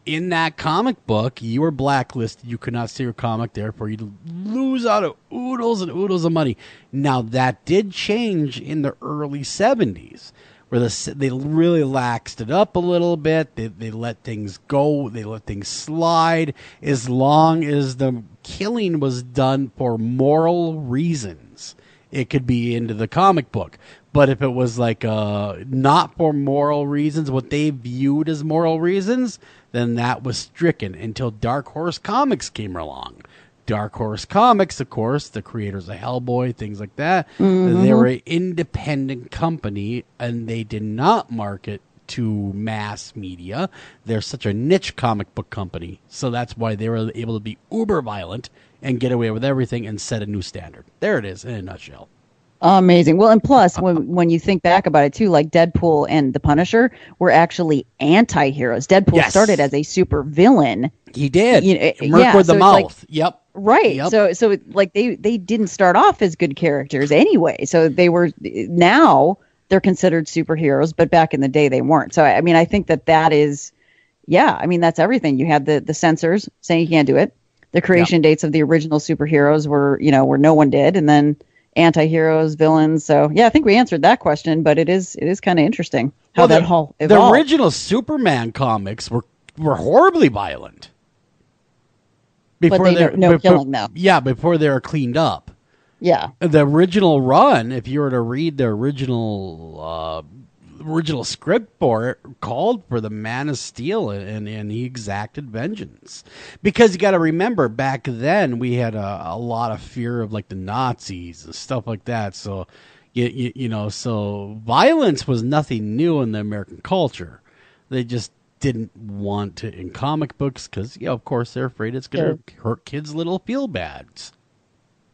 in that comic book, you were blacklisted. You could not see your comic, therefore you'd lose out of oodles and oodles of money. Now, that did change in the early 70s, where they really laxed it up a little bit. They let things go. They let things slide as long as the killing was done for moral reasons. It could be into the comic book. But if it was like not for moral reasons, what they viewed as moral reasons, then that was stricken until Dark Horse Comics came along. Dark Horse Comics, of course, the creators of Hellboy, things like that, they were an independent company, and they did not market to mass media. They're such a niche comic book company, so that's why they were able to be uber violent and get away with everything and set a new standard. There it is in a nutshell. Amazing. Well, and plus, when you think back about it too, like Deadpool and the Punisher were actually anti-heroes. Deadpool started as a super villain. He did. Merc with the mouth. Yep. Right. Yep. So like they didn't start off as good characters anyway. So now they're considered superheroes, but back in the day they weren't. So I mean, I think that is, that's everything. You had the censors saying you can't do it. The creation dates of the original superheroes were, where no one did, and then anti-heroes, villains. So I think we answered that question, but it is kind of interesting how that whole evolved. The original Superman comics were horribly violent. But no killing though. Yeah, before they were cleaned up. Yeah. The original run, if you were to read the original script for it, called for the Man of Steel, and he exacted vengeance. Because you got to remember, back then we had a lot of fear of like the Nazis and stuff like that. So, so violence was nothing new in the American culture. They just didn't want to in comic books because, of course, they're afraid it's going to hurt kids' little feel bads.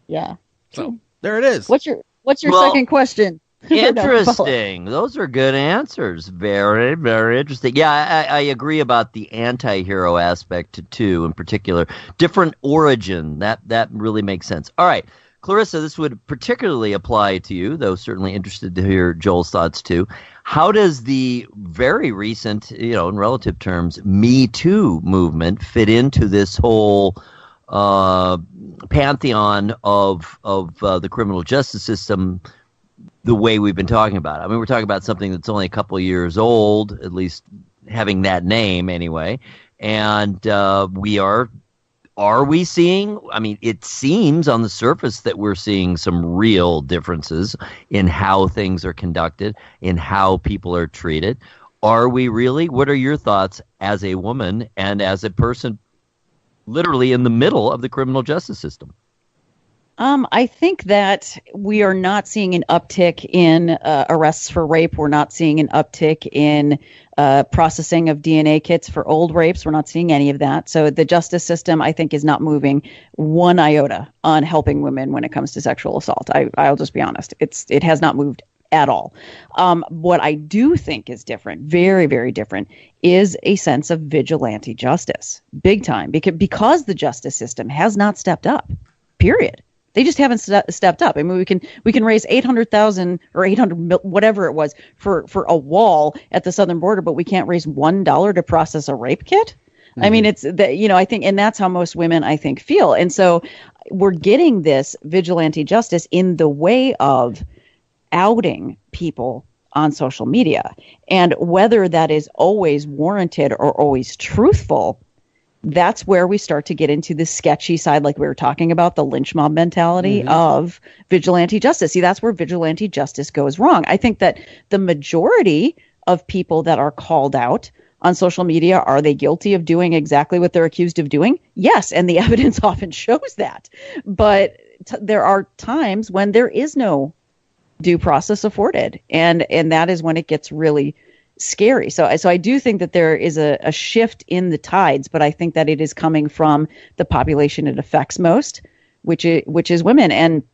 Yeah. So there it is. What's your second question? Interesting. Those are good answers. Very, very interesting. Yeah, I agree about the anti-hero aspect too, in particular. Different origin. That really makes sense. All right. Clarissa, this would particularly apply to you, though certainly interested to hear Joel's thoughts too. How does the very recent, in relative terms, Me Too movement fit into this whole pantheon of the criminal justice system the way we've been talking about it? I mean, we're talking about something that's only a couple of years old, at least having that name anyway. And are we seeing, I mean, it seems on the surface that we're seeing some real differences in how things are conducted, in how people are treated. Are we really? What are your thoughts as a woman and as a person literally in the middle of the criminal justice system? I think that we are not seeing an uptick in arrests for rape. We're not seeing an uptick in processing of DNA kits for old rapes. We're not seeing any of that. So the justice system, I think, is not moving one iota on helping women when it comes to sexual assault. I'll just be honest. It has not moved at all. What I do think is different, very, very different, is a sense of vigilante justice, big time, because the justice system has not stepped up, period. They just haven't stepped up. I mean, we can raise 800,000 or 800 whatever it was for a wall at the southern border, but we can't raise $1 to process a rape kit. Mm-hmm. I mean, it's that, I think, and that's how most women, I think, feel. And so we're getting this vigilante justice in the way of outing people on social media, and whether that is always warranted or always truthful, that's where we start to get into the sketchy side, like we were talking about, the lynch mob mentality of vigilante justice. See, that's where vigilante justice goes wrong. I think that the majority of people that are called out on social media, are they guilty of doing exactly what they're accused of doing? Yes, and the evidence often shows that. But there are times when there is no due process afforded, and that is when it gets really scary. So I do think that there is a shift in the tides, but I think that it is coming from the population it affects most, which is women. And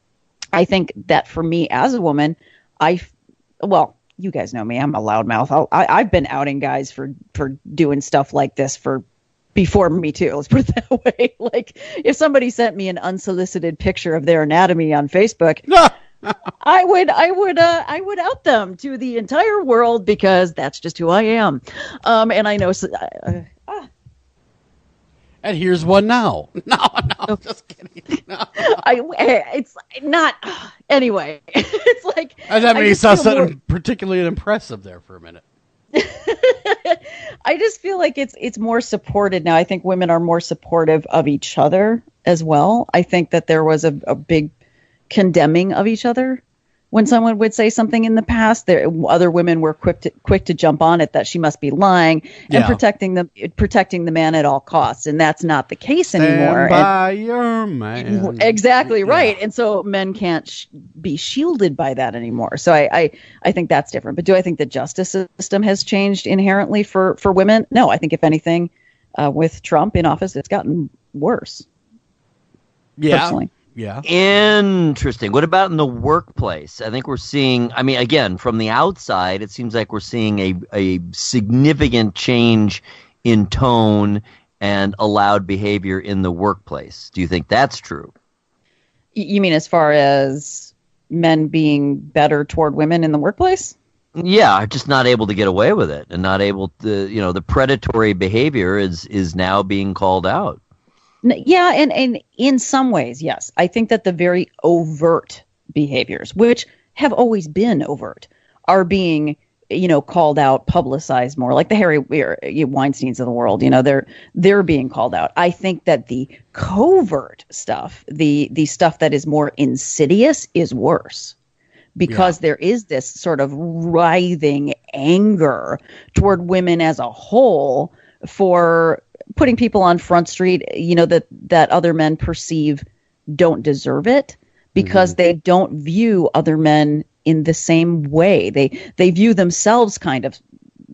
I think that for me as a woman, you guys know me, I'm a loudmouth. I've been outing guys for doing stuff like this before Me Too. Let's put it that way. Like if somebody sent me an unsolicited picture of their anatomy on Facebook, I would out them to the entire world, because that's just who I am. And I know. And here's one now. No, just kidding. No. It's not. Anyway, it's like. And that means something particularly impressive there for a minute. I just feel like it's more supported now. I think women are more supportive of each other as well. I think that there was a big condemning of each other when someone would say something in the past. Other women were quick to jump on it, that she must be lying and protecting the man at all costs, and that's not the case anymore. Stand by your man. Exactly right. And so men can't be shielded by that anymore. So I think that's different. But do I think the justice system has changed inherently for women? No, I think if anything, with Trump in office, it's gotten worse. Yeah. Personally. Yeah. Interesting. What about in the workplace? I think we're seeing, I mean, again, from the outside, it seems like we're seeing a significant change in tone and allowed behavior in the workplace. Do you think that's true? You mean as far as men being better toward women in the workplace? Yeah, just not able to get away with it and not able to, the predatory behavior is now being called out. Yeah, and in some ways, yes. I think that the very overt behaviors, which have always been overt, are being, called out, publicized more, like the Harry Weinsteins of the world. They're being called out. I think that the covert stuff, the stuff that is more insidious, is worse. Because there is this sort of writhing anger toward women as a whole for putting people on Front Street, that other men perceive don't deserve it because they don't view other men in the same way. They view themselves kind of,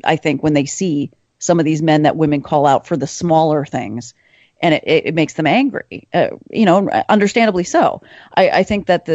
I think, when they see some of these men that women call out for the smaller things, and it makes them angry, understandably so. I think that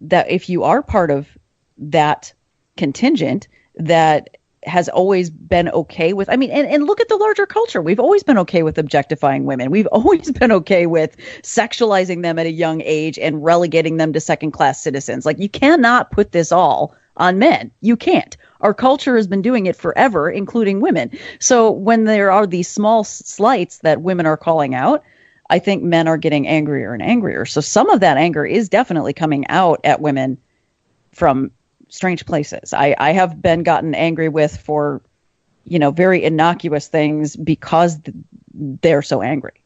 that if you are part of that contingent that has always been okay with, and look at the larger culture. We've always been okay with objectifying women. We've always been okay with sexualizing them at a young age and relegating them to second-class citizens. Like, you cannot put this all on men. You can't. Our culture has been doing it forever, including women. So when there are these small slights that women are calling out, I think men are getting angrier and angrier. So some of that anger is definitely coming out at women from strange places. I have been gotten angry with for, very innocuous things because they're so angry.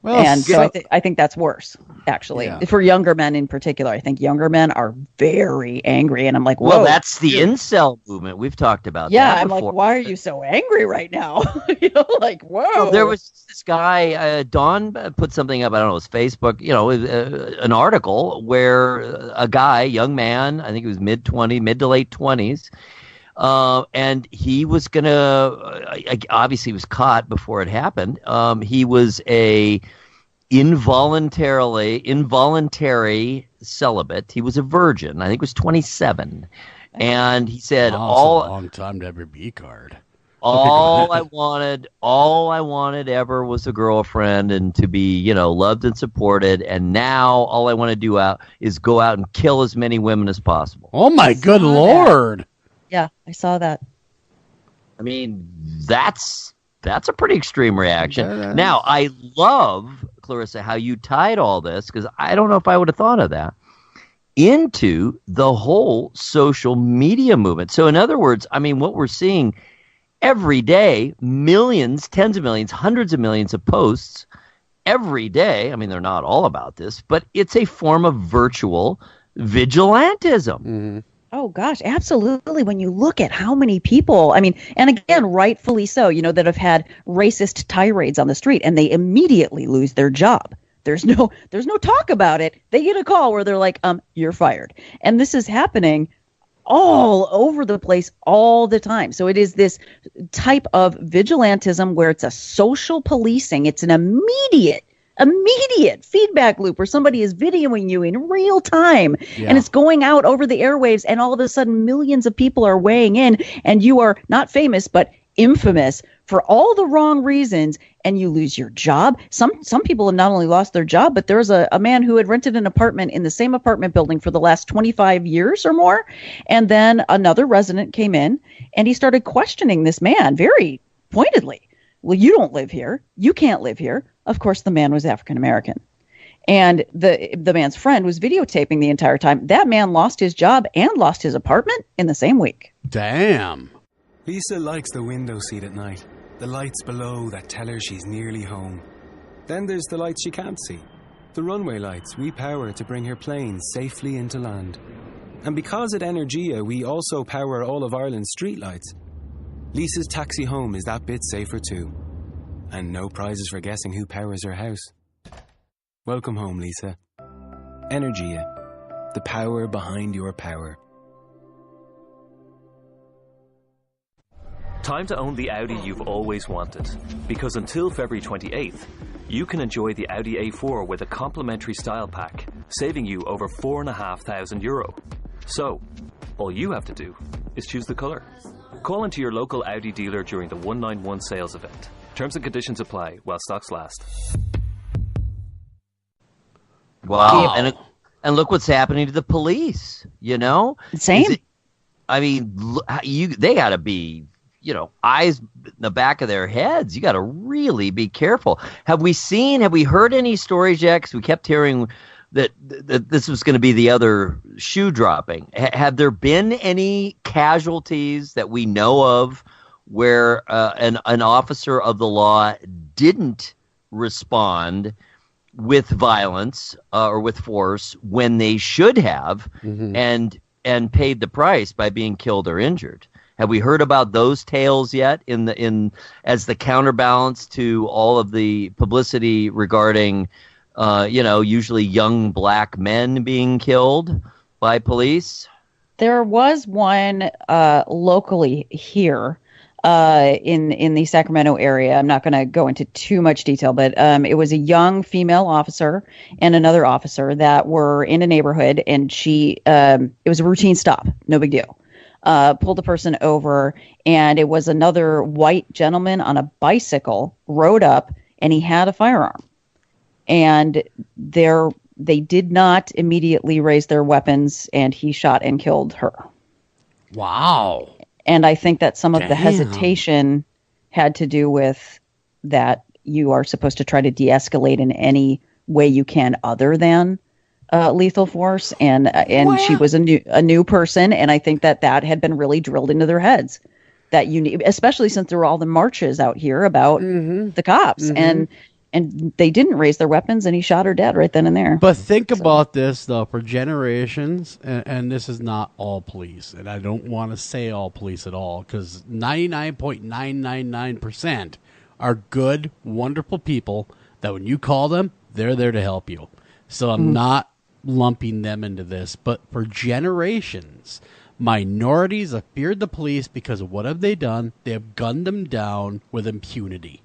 Well, and so I think that's worse, actually. For younger men in particular. I think younger men are very angry, and I'm like, whoa. Well, that's the incel movement. We've talked about that before. I'm like, why are you so angry right now? Like, whoa. Well, there was this guy, Don put something up, I don't know, his Facebook, an article where a guy, young man, I think he was mid to late 20s, and he was obviously he was caught before it happened. He was a involuntary celibate. He was a virgin. I think he was 27. And he said, a long time to have your B card. All I wanted ever was a girlfriend and to be, loved and supported. And now all I want to do is go out and kill as many women as possible. Oh my good Lord. Yeah, I saw that. I mean, that's a pretty extreme reaction. Now, I love, Clarissa, how you tied all this, because I don't know if I would have thought of that, into the whole social media movement. So in other words, what we're seeing every day, millions, tens of millions, hundreds of millions of posts every day. They're not all about this, but it's a form of virtual vigilantism. Mm-hmm. Oh, gosh, absolutely. When you look at how many people, and again, rightfully so, that have had racist tirades on the street and they immediately lose their job. There's no talk about it. They get a call where they're like, you're fired. And this is happening all over the place all the time. So it is this type of vigilantism where it's a social policing. It's an immediate feedback loop where somebody is videoing you in real time and it's going out over the airwaves, and all of a sudden millions of people are weighing in, and you are not famous but infamous for all the wrong reasons, and you lose your job. Some people have not only lost their job, but there's a man who had rented an apartment in the same apartment building for the last 25 years or more, and then another resident came in and he started questioning this man very pointedly. Well, you don't live here. You can't live here. Of course, the man was African American. And the man's friend was videotaping the entire time. That man lost his job and lost his apartment in the same week. Damn. Lisa likes the window seat at night. The lights below that tell her she's nearly home. Then there's the lights she can't see. The runway lights we power to bring her planes safely into land. And because at Energia we also power all of Ireland's streetlights, Lisa's taxi home is that bit safer too. And no prizes for guessing who powers her house. Welcome home, Lisa. Energia, the power behind your power. Time to own the Audi you've always wanted. Because until February 28th, you can enjoy the Audi A4 with a complimentary style pack, saving you over €4,500. So, all you have to do is choose the color. Call into your local Audi dealer during the 191 sales event. Terms and conditions apply while stocks last. Wow. And look what's happening to the police, you know? Same. They got to be, eyes in the back of their heads. You got to really be careful. Have we heard any stories yet? Because we kept hearing that this was going to be the other shoe dropping. Have there been any casualties that we know of where an officer of the law didn't respond with violence or with force when they should have, and paid the price by being killed or injured? Have we heard about those tales yet as the counterbalance to all of the publicity regarding usually young black men being killed by police? There was one locally here in the Sacramento area. I'm not going to go into too much detail, but it was a young female officer and another officer that were in a neighborhood, and it was a routine stop, no big deal. Pulled a person over, and it was another white gentleman on a bicycle, rode up, and he had a firearm. And they did not immediately raise their weapons, and he shot and killed her. Wow. And I think that some of the hesitation had to do with that you are supposed to try to de-escalate in any way you can other than lethal force. And she was a new person, and I think that had been really drilled into their heads. That you need, especially since there were all the marches out here about the cops. And they didn't raise their weapons, and he shot her dead right then and there. But think about this, though, for generations, and this is not all police, and I don't want to say all police at all, because 99.999% are good, wonderful people that when you call them, they're there to help you. So I'm not lumping them into this, but for generations, minorities have feared the police because of what have they done? They have gunned them down with impunity.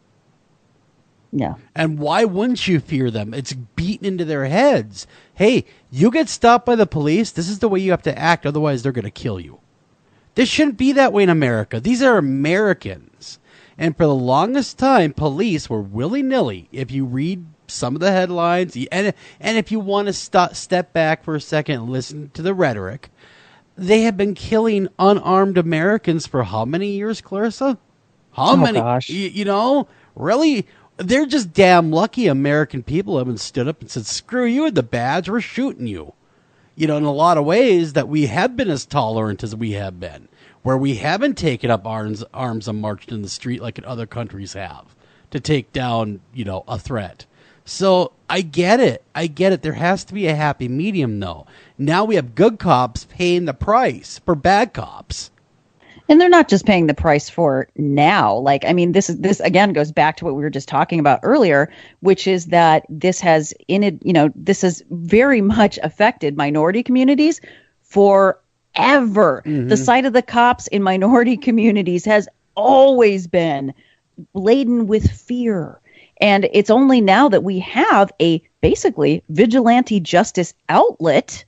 Yeah. And why wouldn't you fear them? It's beaten into their heads. Hey, you get stopped by the police, this is the way you have to act, otherwise they're going to kill you. This shouldn't be that way in America. These are Americans. And for the longest time, police were willy-nilly. If you read some of the headlines, and if you want to step back for a second and listen to the rhetoric, they have been killing unarmed Americans for how many years, Clarissa? How many? Gosh. Really? They're just damn lucky American people haven't stood up and said, screw you with the badge, we're shooting you. In a lot of ways that we have been as tolerant as we have been, where we haven't taken up arms and marched in the street like other countries have to take down, a threat. So I get it. There has to be a happy medium, though. Now we have good cops paying the price for bad cops. And they're not just paying the price for now. This again goes back to what we were just talking about earlier, which is that this has very much affected minority communities forever. The sight of the cops in minority communities has always been laden with fear. And it's only now that we have a basically vigilante justice outlet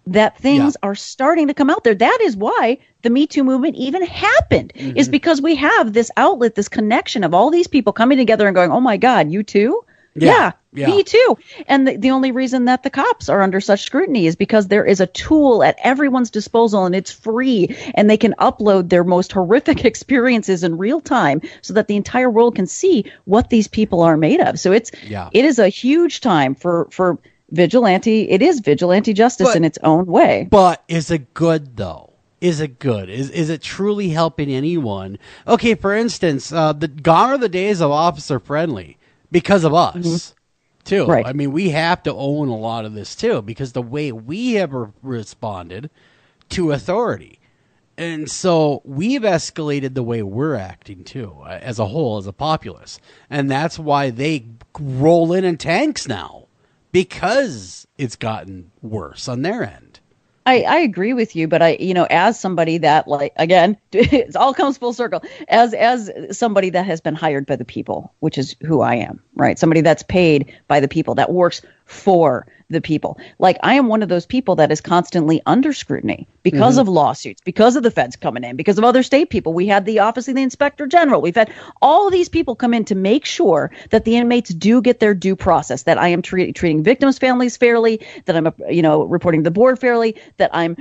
that things are starting to come out there. That is why the Me Too movement even happened, is because we have this outlet, this connection of all these people coming together and going, oh my God, you too? Yeah, me too. And the only reason that the cops are under such scrutiny is because there is a tool at everyone's disposal, and it's free, and they can upload their most horrific experiences in real time so that the entire world can see what these people are made of. So it is a huge time for vigilante. It is vigilante justice in its own way. But is it good, though? Is it good? Is it truly helping anyone? Okay, for instance, gone are the days of officer friendly because of us, too. Right. I mean, we have to own a lot of this, too, because the way we have responded to authority. And so we've escalated the way we're acting, too, as a whole, as a populace. And that's why they roll in tanks now. Because it's gotten worse on their end. I agree with you, but as somebody that, like, again, it all comes full circle. As somebody that has been hired by the people, which is who I am, right? Somebody that's paid by the people, that works for the people. Like, I am one of those people that is constantly under scrutiny because of lawsuits, because of the feds coming in, because of other state people. We had the Office of the Inspector General. We've had all these people come in to make sure that the inmates do get their due process, that I am treating victims' families fairly, that I'm, reporting to the board fairly, that I'm,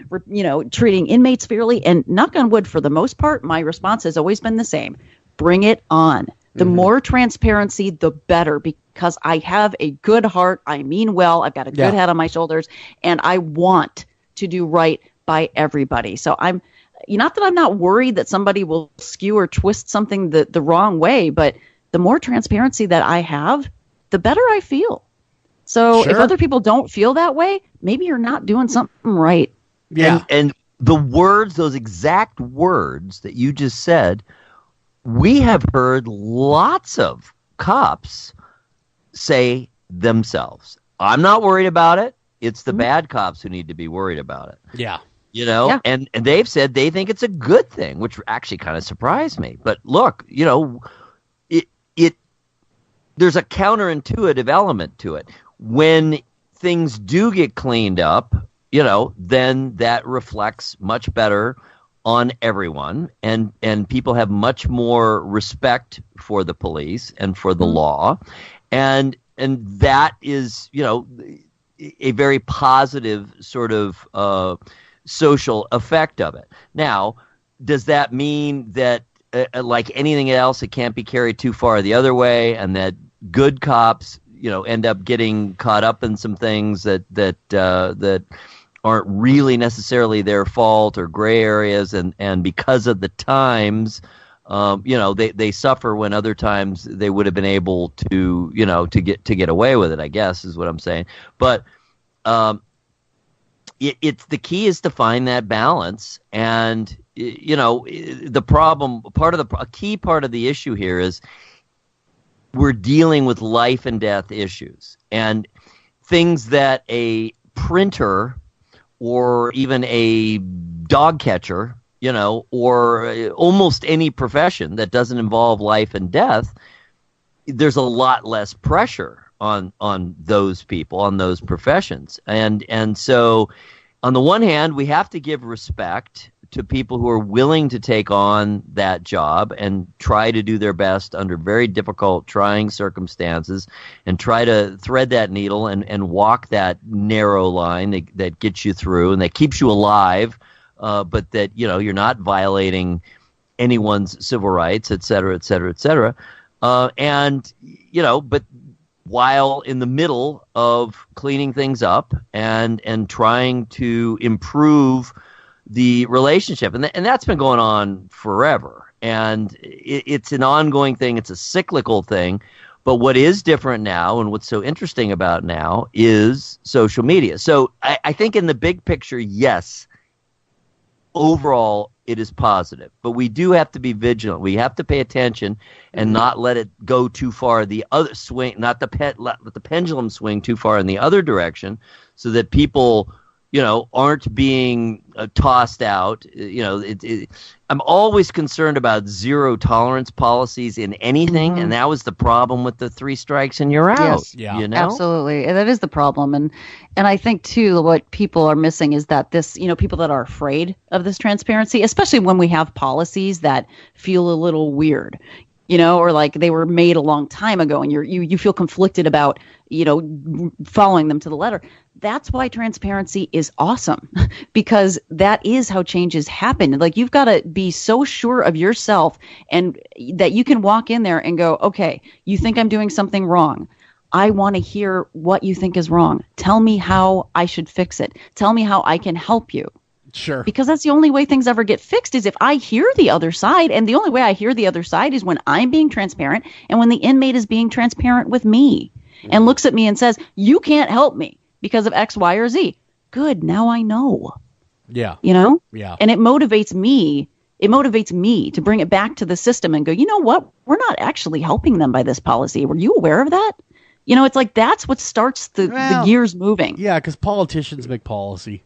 treating inmates fairly. And knock on wood, for the most part, my response has always been the same. Bring it on. The more transparency, the better, because I have a good heart. I mean well. I've got a good head on my shoulders, and I want to do right by everybody. So I'm not that I'm not worried that somebody will skew or twist something the wrong way, but the more transparency that I have, the better I feel. So if other people don't feel that way, maybe you're not doing something right. Yeah. And the words, those exact words that you just said, we have heard lots of cops say themselves. I'm not worried about it. It's the bad cops who need to be worried about it. Yeah. And they've said they think it's a good thing, which actually kind of surprised me. But look, there's a counterintuitive element to it. When things do get cleaned up, then that reflects much better on everyone, and people have much more respect for the police and for the law, and that is a very positive sort of social effect of it. Now, does that mean that like anything else, it can't be carried too far the other way, and that good cops end up getting caught up in some things that aren't really necessarily their fault, or gray areas, and because of the times, they suffer when other times they would have been able to get away with it, I guess is what I'm saying. But it's the key is to find that balance, and the problem, a key part of the issue here is we're dealing with life and death issues, and things that a printer or even a dog catcher, or almost any profession that doesn't involve life and death, there's a lot less pressure on those people, on those professions. And so on the one hand, we have to give respect to people who are willing to take on that job and try to do their best under very difficult, trying circumstances, and try to thread that needle and walk that narrow line that gets you through and that keeps you alive, but that you're not violating anyone's civil rights, et cetera, et cetera, et cetera. But while in the middle of cleaning things up and trying to improve the relationship, and that's been going on forever, and it's an ongoing thing. It's a cyclical thing. But what is different now, and what's so interesting about now, is social media. So I think in the big picture, yes, overall it is positive, but we do have to be vigilant. We have to pay attention and not let it go too far the other swing, let the pendulum swing too far in the other direction, so that people aren't being tossed out. I'm always concerned about zero tolerance policies in anything, and that was the problem with the 3 strikes and you're out. Yes, absolutely. And that is the problem. And I think too, what people are missing is that this, people that are afraid of this transparency, especially when we have policies that feel a little weird, or like they were made a long time ago, and you feel conflicted about, following them to the letter. That's why transparency is awesome, because that is how changes happen. Like, you've got to be so sure of yourself, and that you can walk in there and go, okay, you think I'm doing something wrong. I want to hear what you think is wrong. Tell me how I should fix it. Tell me how I can help you. Sure. Because that's the only way things ever get fixed, is if I hear the other side. And the only way I hear the other side is when I'm being transparent, and when the inmate is being transparent with me and looks at me and says, you can't help me because of X, Y, or Z. Good. Now I know. Yeah. Yeah. And it motivates me. It motivates me to bring it back to the system and go, you know what? We're not actually helping them by this policy. Were you aware of that? It's like that's what starts the gears moving. Yeah, because politicians make policy.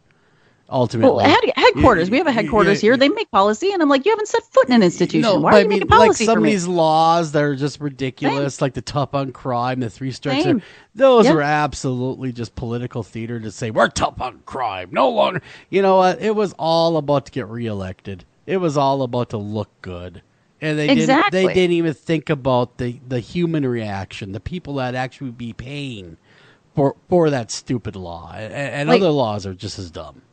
ultimately. Well, headquarters. We have a headquarters here. They make policy, and I'm like, you haven't set foot in an institution. No, Why are you making policy like some for of me? these laws that are just ridiculous, like the tough on crime, the 3 strikes. Same. Those Yep. were absolutely just political theater to say we're tough on crime. No longer, you know what? It was all about to get reelected. It was all about to look good, and they didn't even think about the human reaction, the people that actually be paying for that stupid law, and Like- other laws are just as dumb.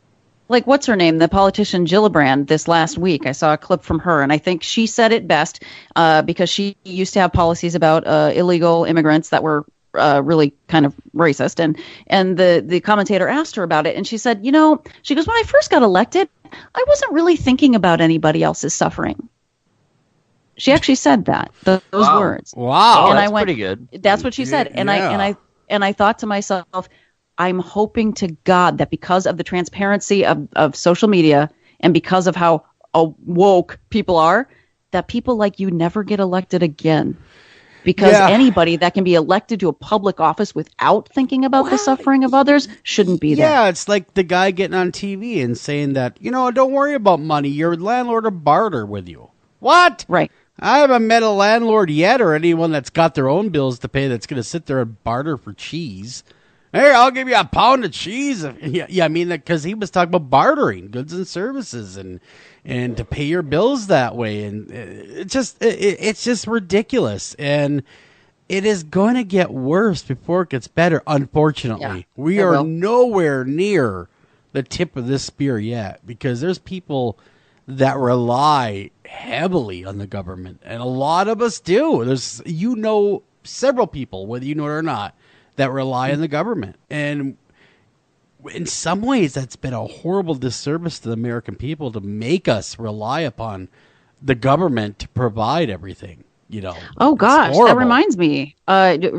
Like, what's her name? The politician Gillibrand this last week. I saw a clip from her, and I think she said it best because she used to have policies about illegal immigrants that were really kind of racist. And the commentator asked her about it, and she said, she goes, when I first got elected, I wasn't really thinking about anybody else's suffering. She actually said that, those words. Wow. And that's I went, pretty good. That's what she said. And I thought to myself, I'm hoping to God that because of the transparency of social media and because of how woke people are, that people like you never get elected again. Because anybody that can be elected to a public office without thinking about the suffering of others shudn't be there. Yeah, it's like the guy getting on TV and saying that, don't worry about money. Your landlord will barter with you. What? Right. I haven't met a landlord yet or anyone that's got their own bills to pay that's going to sit there and barter for cheese. Hey, I'll give you a pound of cheese. Yeah, I mean, because he was talking about bartering goods and services and to pay your bills that way. And it's just ridiculous. And it is going to get worse before it gets better, unfortunately. We are nowhere near the tip of this spear yet because there's people that rely heavily on the government. And a lot of us do. There's, several people, whether you know it or not, that rely on the government. And in some ways, that's been a horrible disservice to the American people to make us rely upon the government to provide everything. Oh gosh, that reminds me.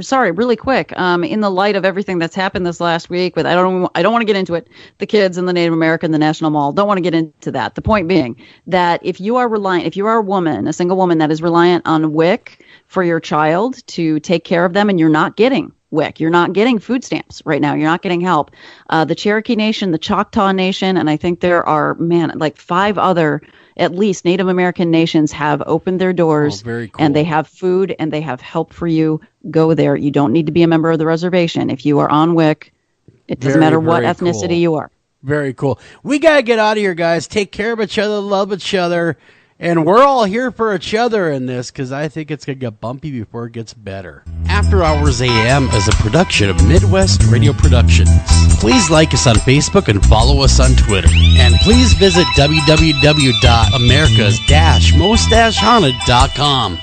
Sorry, really quick. In the light of everything that's happened this last week, with I don't want to get into it. The kids and the Native American, the National Mall. Don't want to get into that. The point being that if you are a woman, a single woman that is reliant on WIC for your child to take care of them, and you're not getting WIC, you're not getting food stamps right now, you're not getting help. The Cherokee Nation, the Choctaw Nation, and I think there are, like 5 other, at least, Native American nations have opened their doors, very cool. And they have food and they have help for you. Go there. You don't need to be a member of the reservation. If you are on WIC, it doesn't matter what ethnicity you are. Very cool. We got to get out of here, guys. Take care of each other, love each other. And we're all here for each other in this because I think it's going to get bumpy before it gets better. After Hours AM is a production of Midwest Radio Productions. Please like us on Facebook and follow us on Twitter. And please visit www.americas-most-haunted.com.